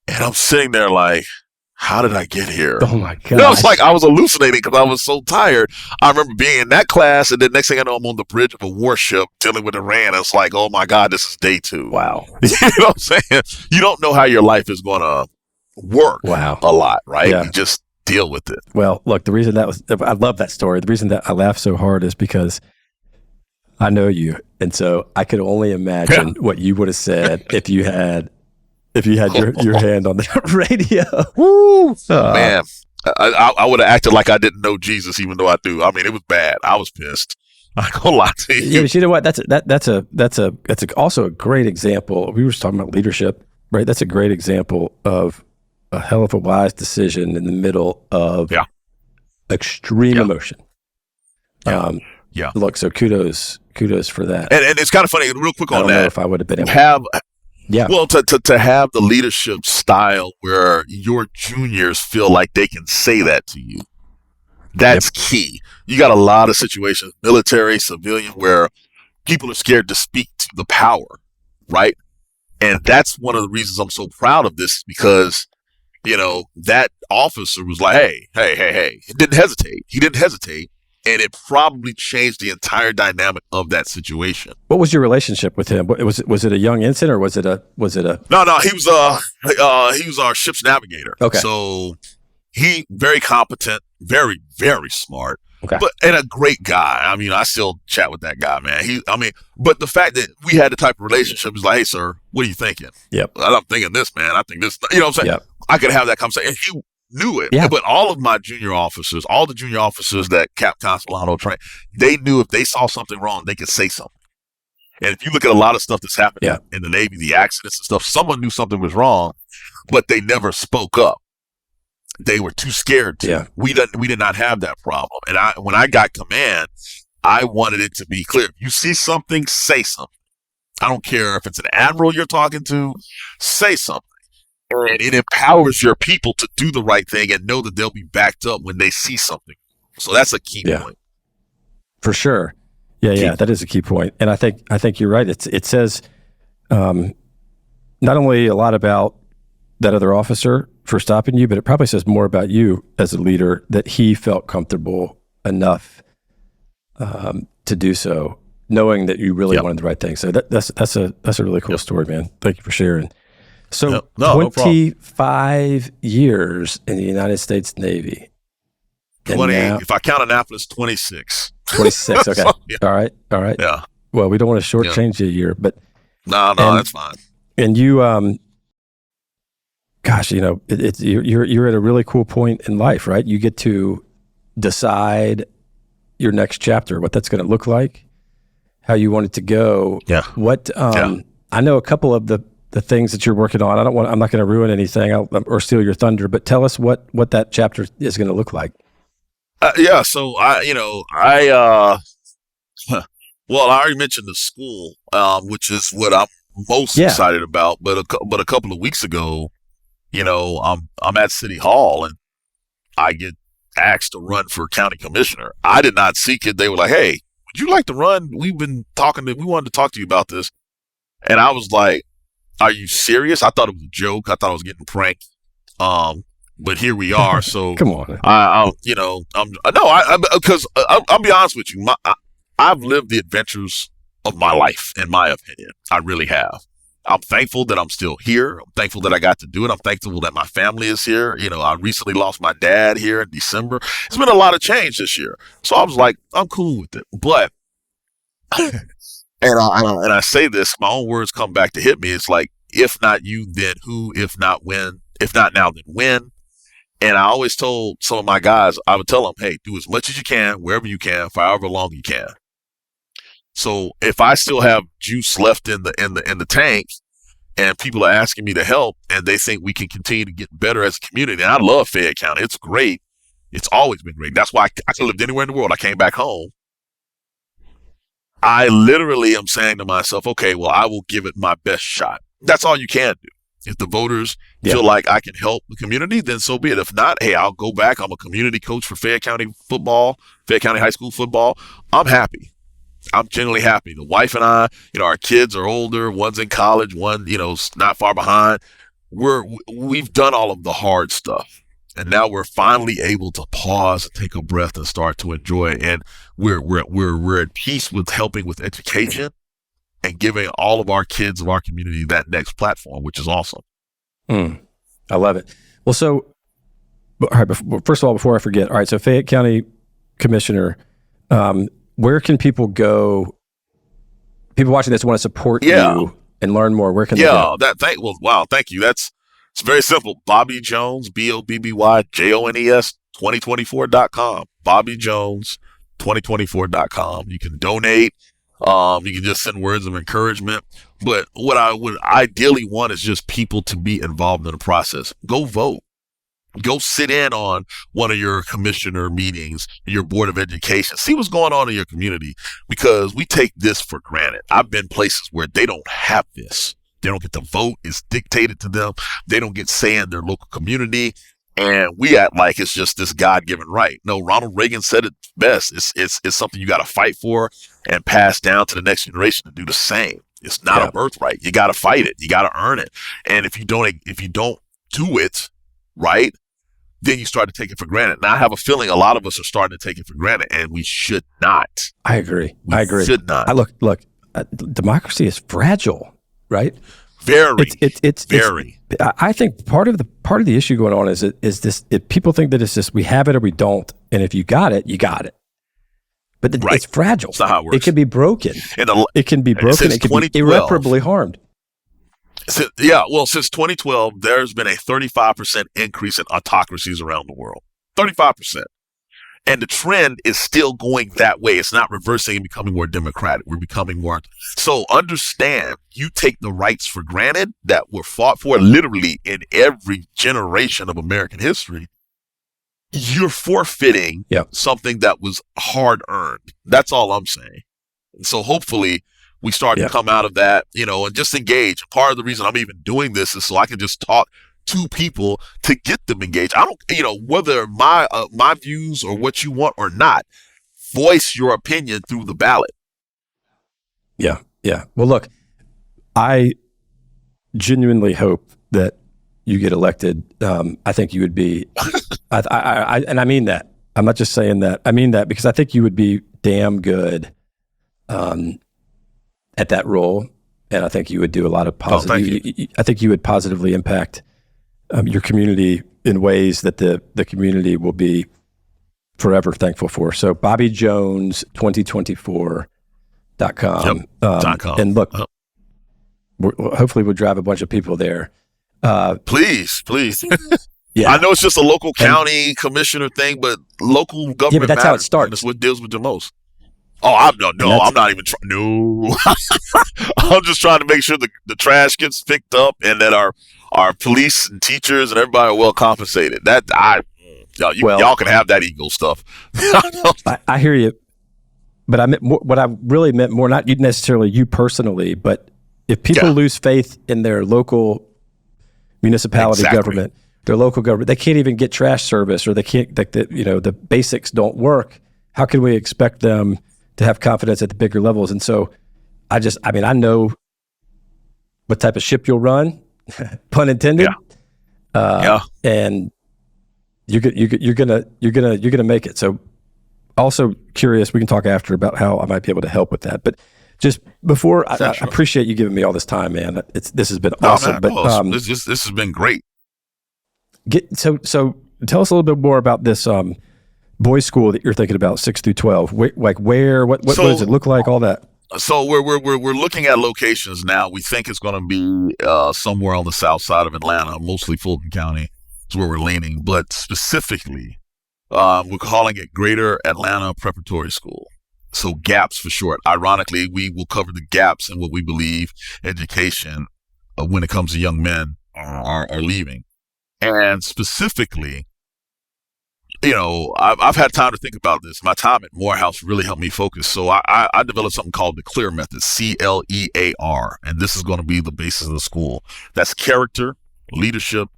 And I'm sitting there like, how did I get here? Oh my You know, it's gosh. like I was hallucinating because I was so tired. I remember being in that class, and then next thing I know, I'm on the bridge of a warship dealing with Iran. It's like, oh my God, this is day 2. Wow. You know what I'm saying? You don't know how your life is going to work Wow. a lot, right? Yeah. You just deal with it. Well, look, the reason I love that story. The reason that I laugh so hard is because I know you. And so I could only imagine what you would have said if you had your hand on that radio. Woo! Man, I would have acted like I didn't know Jesus, even though I do. I mean, it was bad. I was pissed. I'm not gonna lie to you. Yeah, but you know what? That's also a great example. We were just talking about leadership, right? That's a great example of a hell of a wise decision in the middle of extreme emotion. Look, so kudos for that. And it's kind of funny, real quick on that. I don't know if I would have been able to well, to have the leadership style where your juniors feel like they can say that to you. That's key. You got a lot of situations, military, civilian, where people are scared to speak to the power, right? And that's one of the reasons I'm so proud of this, because, you know, that officer was like, hey. He didn't hesitate. And it probably changed the entire dynamic of that situation. What was your relationship with him? Was it a young ensign, or was it a? No, he was our ship's navigator. Okay. So he very competent, very, very smart. Okay. And a great guy. I mean, I still chat with that guy, man. But the fact that we had the type of relationship is like, hey, sir, what are you thinking? Yep. I'm thinking this, man. I think this. You know what I'm saying? Yep. I could have that conversation. And he knew it. Yeah. But all of my junior officers, all the junior officers that Cap Consolano trained, they knew if they saw something wrong, they could say something. And if you look at a lot of stuff that's happening in the Navy, the accidents and stuff, someone knew something was wrong, but they never spoke up. They were too scared to. Yeah. We did not have that problem. And when I got command, I wanted it to be clear. If you see something, say something. I don't care if it's an admiral you're talking to, say something. And it empowers your people to do the right thing and know that they'll be backed up when they see something. So that's a key point. For sure. Yeah, that is a key point. And I think you're right. It says not only a lot about that other officer for stopping you, but it probably says more about you as a leader, that he felt comfortable enough to do so, knowing that you really wanted the right thing. So that's a really cool story, man. Thank you for sharing. So 25 years in the United States Navy. 20, if I count Annapolis, 26. 26, okay. So, All right. Yeah. Well, we don't want to shortchange you a year, but... No, that's fine. And you, gosh, you know, you're at a really cool point in life, right? You get to decide your next chapter, what that's going to look like, how you want it to go. Yeah. I know a couple of the things that you're working on. I'm not going to ruin anything or steal your thunder, but tell us what that chapter is going to look like. So well, I already mentioned the school, which is what I'm most excited about. But a couple of weeks ago, you know, I'm at City Hall and I get asked to run for county commissioner. I did not seek it. They were like, "Hey, would you like to run? We wanted to talk to you about this." And I was like, "Are you serious?" I thought it was a joke. I thought I was getting pranked. But here we are. So come on. I'll be honest with you. I've lived the adventures of my life, in my opinion. I really have. I'm thankful that I'm still here. I'm thankful that I got to do it. I'm thankful that my family is here. You know, I recently lost my dad here in December. It's been a lot of change this year. So I was like, I'm cool with it. But, and I say this, my own words come back to hit me. It's like, if not you, then who? If not when? If not now, then when? And I always told some of my guys, I would tell them, hey, do as much as you can, wherever you can, for however long you can. So if I still have juice left in the tank and people are asking me to help and they think we can continue to get better as a community, and I love Fayette County. It's great. It's always been great. That's why I could have lived anywhere in the world. I came back home. I literally am saying to myself, okay, well, I will give it my best shot. That's all you can do. If the voters feel like I can help the community, then so be it. If not, hey, I'll go back. I'm a community coach for Fayette County football, Fayette County High School football. I'm happy. I'm genuinely happy. The wife and I, our kids are older. One's in college. One, not far behind. We've done all of the hard stuff. And now we're finally able to pause, take a breath, and start to enjoy it. And we're at peace with helping with education and giving all of our kids of our community that next platform, which is awesome. I love it. Well, so, all right, first of all, before I forget, all right, so Fayette County Commissioner, where can people go? People watching this want to support you and learn more. Where can they go? Thank you. It's very simple. Bobby Jones, BOBBYJONES 2024.com. Bobby Jones 2024.com. You can donate. You can just send words of encouragement. But what I would ideally want is just people to be involved in the process. Go vote. Go sit in on one of your commissioner meetings, your board of education. See what's going on in your community, because we take this for granted. I've been places where they don't have this. They don't get to vote. It's dictated to them. They don't get say in their local community. And we act like it's just this God-given right. No, Ronald Reagan said it best. It's something you got to fight for and pass down to the next generation to do the same. It's not a birthright. You got to fight it. You got to earn it. And if you don't do it right, then you start to take it for granted. Now, I have a feeling a lot of us are starting to take it for granted, and we should not. I agree. We should not. Look, democracy is fragile, right? Very. It's very. I think part of the issue going on is this. If people think that it's just we have it or we don't, and if you got it, you got it. But it's fragile. That's not how it works. It can be broken. It can be broken. It can be irreparably harmed. Since 2012, there's been a 35% increase in autocracies around the world. 35%. And the trend is still going that way. It's not reversing and becoming more democratic. We're becoming more. So understand, you take the rights for granted that were fought for literally in every generation of American history. You're forfeiting something that was hard earned. That's all I'm saying. So hopefully we start to come out of that, and just engage. Part of the reason I'm even doing this is so I can just talk to people to get them engaged. I don't, whether my views or what you want or not, voice your opinion through the ballot. Yeah. Well, look, I genuinely hope that you get elected. I think you would be, and I mean that. I'm not just saying that. I mean that because I think you would be damn good at that role, and I think you would do a lot of positive. I think you would positively impact your community in ways that the community will be forever thankful for. So BobbyJones2024.com. .com. And look, hopefully we'll drive a bunch of people there. Please. Yeah. I know it's just a local county commissioner thing, but local government. Yeah, but that's how it starts. That's what deals with the most. Oh, I'm not even trying. No, I'm just trying to make sure the trash gets picked up and that our police and teachers and everybody are well compensated. Y'all can have that ego stuff. I hear you, but I meant what I really meant more, not necessarily you personally, but if people lose faith in their local municipality government, their local government, they can't even get trash service, or they can't, the basics don't work. How can we expect them to have confidence at the bigger levels? And so I know what type of ship you'll run, pun intended. And you're gonna make it. So also curious, we can talk after about how I might be able to help with that. But just before, I appreciate you giving me all this time, man. This has been awesome. Man, but this has been great. So tell us a little bit more about this boys' school that you're thinking about, 6 through 12. Where? What does it look like? All that. So we're looking at locations now. We think it's going to be somewhere on the south side of Atlanta, mostly Fulton County is where we're leaning. But specifically, we're calling it Greater Atlanta Preparatory School. So GAPS for short. Ironically, we will cover the gaps in what we believe education when it comes to young men are leaving. And specifically, I've had time to think about this. My time at Morehouse really helped me focus. So I developed something called the CLEAR method, CLEAR. And this is going to be the basis of the school. That's character, leadership,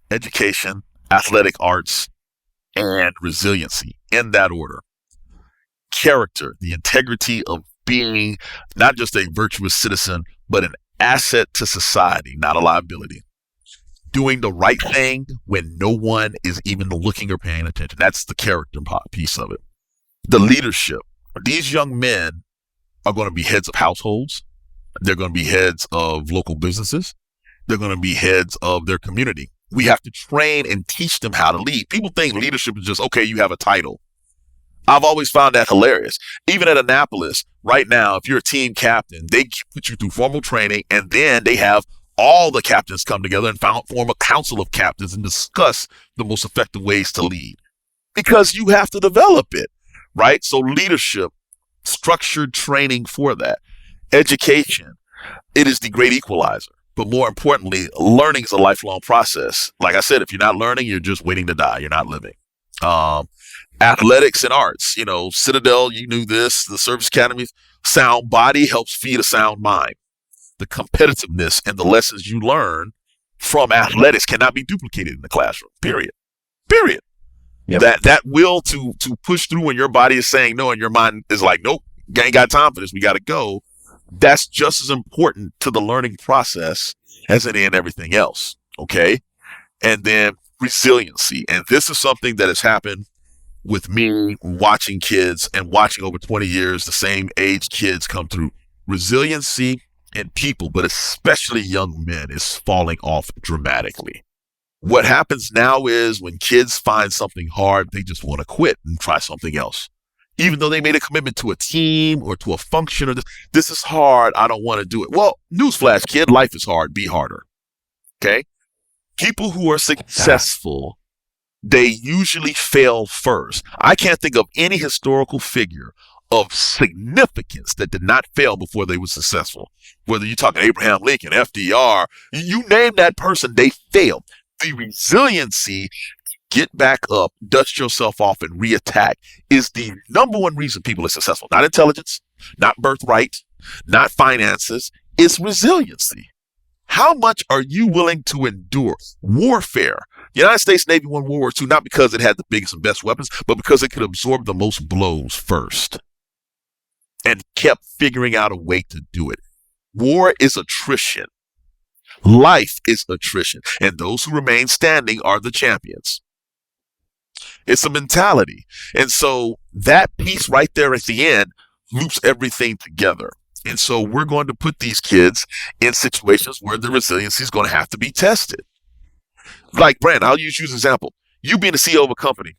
education, athletic arts, and resiliency, in that order. Character, the integrity of being not just a virtuous citizen, but an asset to society, not a liability. Doing the right thing when no one is even looking or paying attention. That's the character piece of it. The leadership. These young men are going to be heads of households. They're going to be heads of local businesses. They're going to be heads of their community. We have to train and teach them how to lead. People think leadership is just, okay, you have a title. I've always found that hilarious. Even at Annapolis, right now, if you're a team captain, they put you through formal training, and then they have all the captains come together and form a council of captains and discuss the most effective ways to lead. Because you have to develop it, right? So leadership, structured training for that. Education, it is the great equalizer. But more importantly, learning is a lifelong process. Like I said, if you're not learning, you're just waiting to die. You're not living. Athletics and arts, Citadel, you knew this, the service academies, sound body helps feed a sound mind. The competitiveness and the lessons you learn from athletics cannot be duplicated in the classroom, period. Yep. That will to push through when your body is saying no and your mind is like, nope, ain't got time for this, we got to go. That's just as important to the learning process as it is everything else, okay? And then resiliency. And this is something that has happened with me watching kids and watching over 20 years, the same age kids come through. Resiliency in people, but especially young men, is falling off dramatically. What happens now is when kids find something hard, they just want to quit and try something else. Even though they made a commitment to a team or to a function, or this is hard, I don't want to do it. Well, newsflash, kid, life is hard, be harder. Okay? People who are successful, they usually fail first. I can't think of any historical figure of significance that did not fail before they were successful. Whether you're talking Abraham Lincoln, FDR, you name that person, they failed. The resiliency, get back up, dust yourself off, and reattack is the number one reason people are successful. Not intelligence, not birthright, not finances. It's resiliency. How much are you willing to endure? Warfare. The United States Navy won World War II not because it had the biggest and best weapons, but because it could absorb the most blows first and kept figuring out a way to do it. War is attrition. Life is attrition. And those who remain standing are the champions. It's a mentality. And so that piece right there at the end loops everything together. And so we're going to put these kids in situations where the resiliency is going to have to be tested. Like, Brandon, I'll use you as an example. You being the CEO of a company,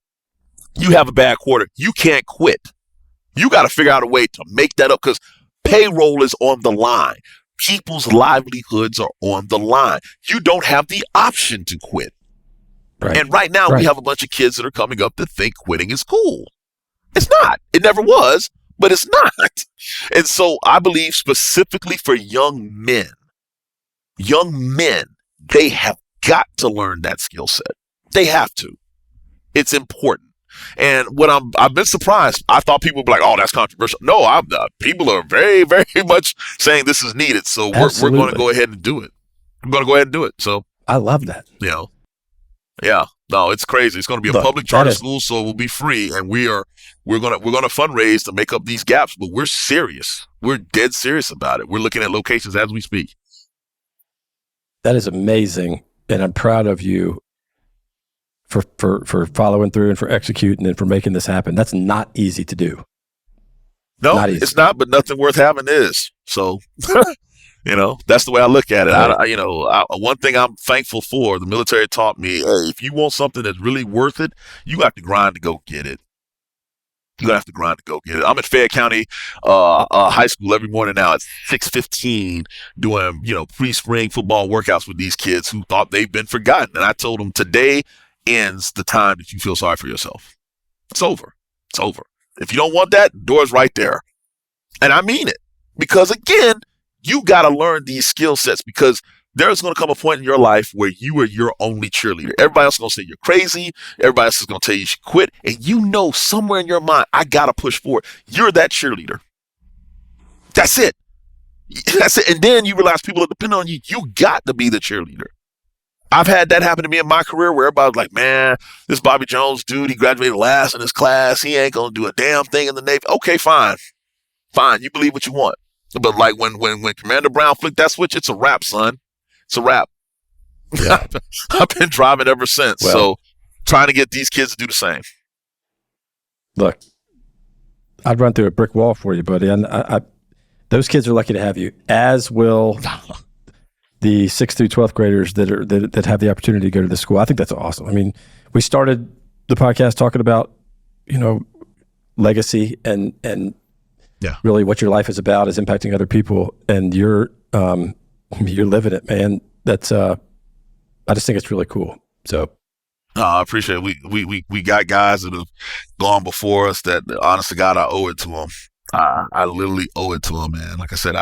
you have a bad quarter. You can't quit. You got to figure out a way to make that up because payroll is on the line. People's livelihoods are on the line. You don't have the option to quit. Right. And right now we have a bunch of kids that are coming up that think quitting is cool. It's not. It never was, but it's not. And so I believe specifically for young men, they have got to learn that skill set. They have to. It's important. And I've been surprised. I thought people would be like, "Oh, that's controversial." No, people are very, very much saying this is needed. So we're going to go ahead and do it. I'm going to go ahead and do it. So I love that. Yeah. No, it's crazy. It's going to be a public charter school, so it will be free, and we're going to fundraise to make up these gaps. But we're serious. We're dead serious about it. We're looking at locations as we speak. That is amazing, and I'm proud of you for following through and for executing and for making this happen. That's not easy to do. No, it's not, but nothing worth having is. So, that's the way I look at it. One thing I'm thankful for, the military taught me, hey, if you want something that's really worth it, you have to grind to go get it. I'm at Fayette County High School every morning now at 6:15 doing, pre-spring football workouts with these kids who thought they've been forgotten. And I told them today ends the time that you feel sorry for yourself. It's over. If you don't want that, door's right there. And I mean it. Because again, you got to learn these skill sets because there's going to come a point in your life where you are your only cheerleader. Everybody else is going to say you're crazy. Everybody else is going to tell you should quit. And somewhere in your mind, I got to push forward. You're that cheerleader. That's it. And then you realize people are depending on you. You got to be the cheerleader. I've had that happen to me in my career where everybody was like, man, this Bobby Jones dude, he graduated last in his class. He ain't going to do a damn thing in the Navy. Okay, fine. Fine, you believe what you want. But like when Commander Brown flicked that switch, it's a wrap, son. It's a wrap. Yeah. I've been driving ever since. Well, so trying to get these kids to do the same. Look, I'd run through a brick wall for you, buddy. And those kids are lucky to have you, as will the 6th through 12th graders that have the opportunity to go to the school. I think that's awesome. I mean, we started the podcast talking about, legacy and really what your life is about is impacting other people, and you're living it, man. That's I just think it's really cool. So I appreciate it. We got guys that have gone before us that, honest to God, I owe it to them. I literally owe it to them, man. Like I said,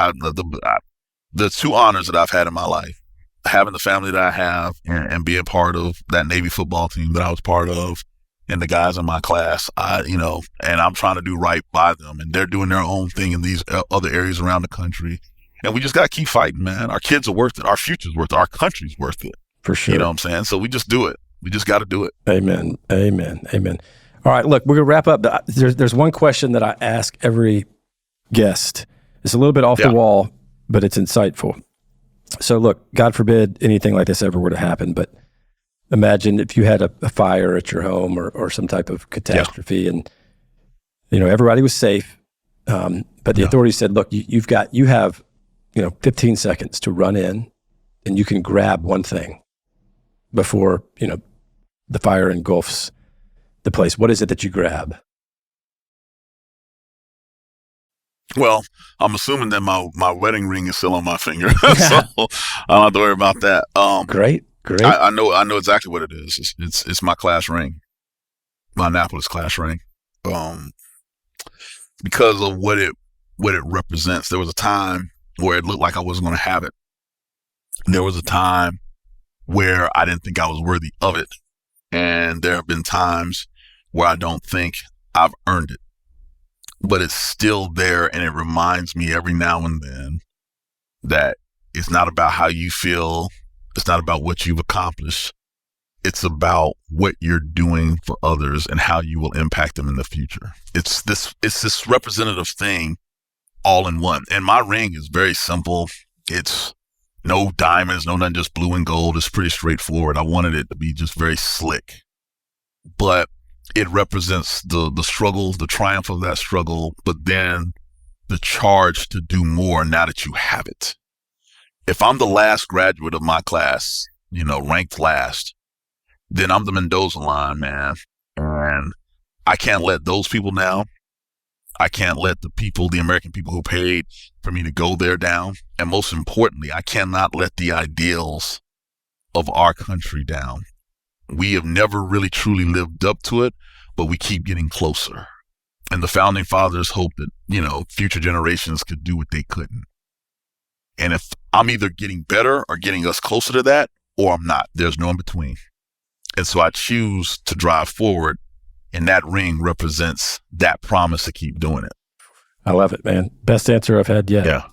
the 2 honors that I've had in my life, having the family that I have and being part of that Navy football team that I was part of, and the guys in my class, and I'm trying to do right by them, and they're doing their own thing in these other areas around the country. And we just got to keep fighting, man. Our kids are worth it. Our future's worth it. Our country's worth it. For sure. You know what I'm saying? So we just do it. We just got to do it. Amen. Amen. Amen. All right, look, we're going to wrap up. There's one question that I ask every guest. It's a little bit off the wall, but it's insightful. So look, God forbid anything like this ever were to happen, but imagine if you had a fire at your home or some type of catastrophe, and everybody was safe, but the authorities said, look, you have 15 seconds to run in, and you can grab one thing before the fire engulfs the place. What is it that you grab? Well, I'm assuming that my wedding ring is still on my finger, so I don't have to worry about that. Great. I know exactly what it is. It's my class ring, my Annapolis class ring, because of what it represents. There was a time where it looked like I wasn't going to have it. There was a time where I didn't think I was worthy of it, and there have been times where I don't think I've earned it. But it's still there, and it reminds me every now and then that it's not about how you feel. It's not about what you've accomplished. It's about what you're doing for others and how you will impact them in the future. It's this representative thing all in one. And my ring is very simple. It's no diamonds, no nothing, just blue and gold. It's pretty straightforward. I wanted it to be just very slick. But it represents the struggle, the triumph of that struggle, but then the charge to do more now that you have it. If I'm the last graduate of my class, ranked last, then I'm the Mendoza line, man. And I can't let those people down. I can't let the American people who paid for me to go there down. And most importantly, I cannot let the ideals of our country down. We have never really truly lived up to it, but we keep getting closer. And the founding fathers hoped that, future generations could do what they couldn't. And if I'm either getting better or getting us closer to that, or I'm not, there's no in between. And so I choose to drive forward, and that ring represents that promise to keep doing it. I love it, man. Best answer I've had yet. Yeah.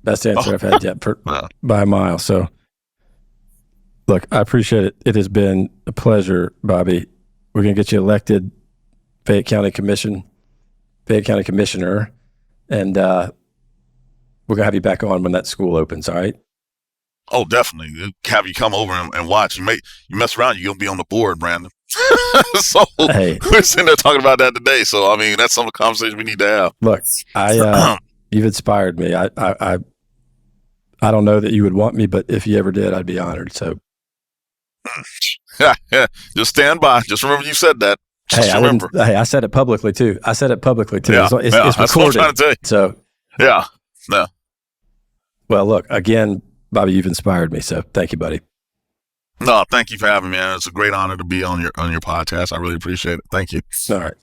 Best answer I've had yet by a mile. So look, I appreciate it. It has been a pleasure, Bobby. We're going to get you elected Fayette County Commissioner, and we're going to have you back on when that school opens, all right? Oh, definitely. Have you come over and watch. You mess around, you're going to be on the board, Brandon. So hey, we're sitting there talking about that today. So, I mean, that's some of the conversation we need to have. Look, you've inspired me. I don't know that you would want me, but if you ever did, I'd be honored. So just stand by. Just remember you said that. Just remember. I said it publicly too. Yeah, it's recorded. That's what I'm trying to tell you. So yeah. Well, look, again, Bobby, you've inspired me. So thank you, buddy. No, thank you for having me, man. It's a great honor to be on your podcast. I really appreciate it. Thank you. All right.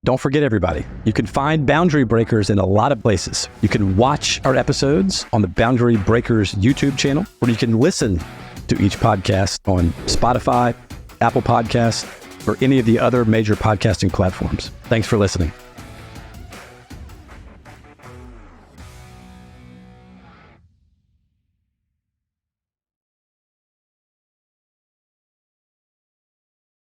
Don't forget, everybody, you can find Boundary Breakers in a lot of places. You can watch our episodes on the Boundary Breakers YouTube channel, or you can listen to each podcast on Spotify, Apple Podcasts, or any of the other major podcasting platforms. Thanks for listening.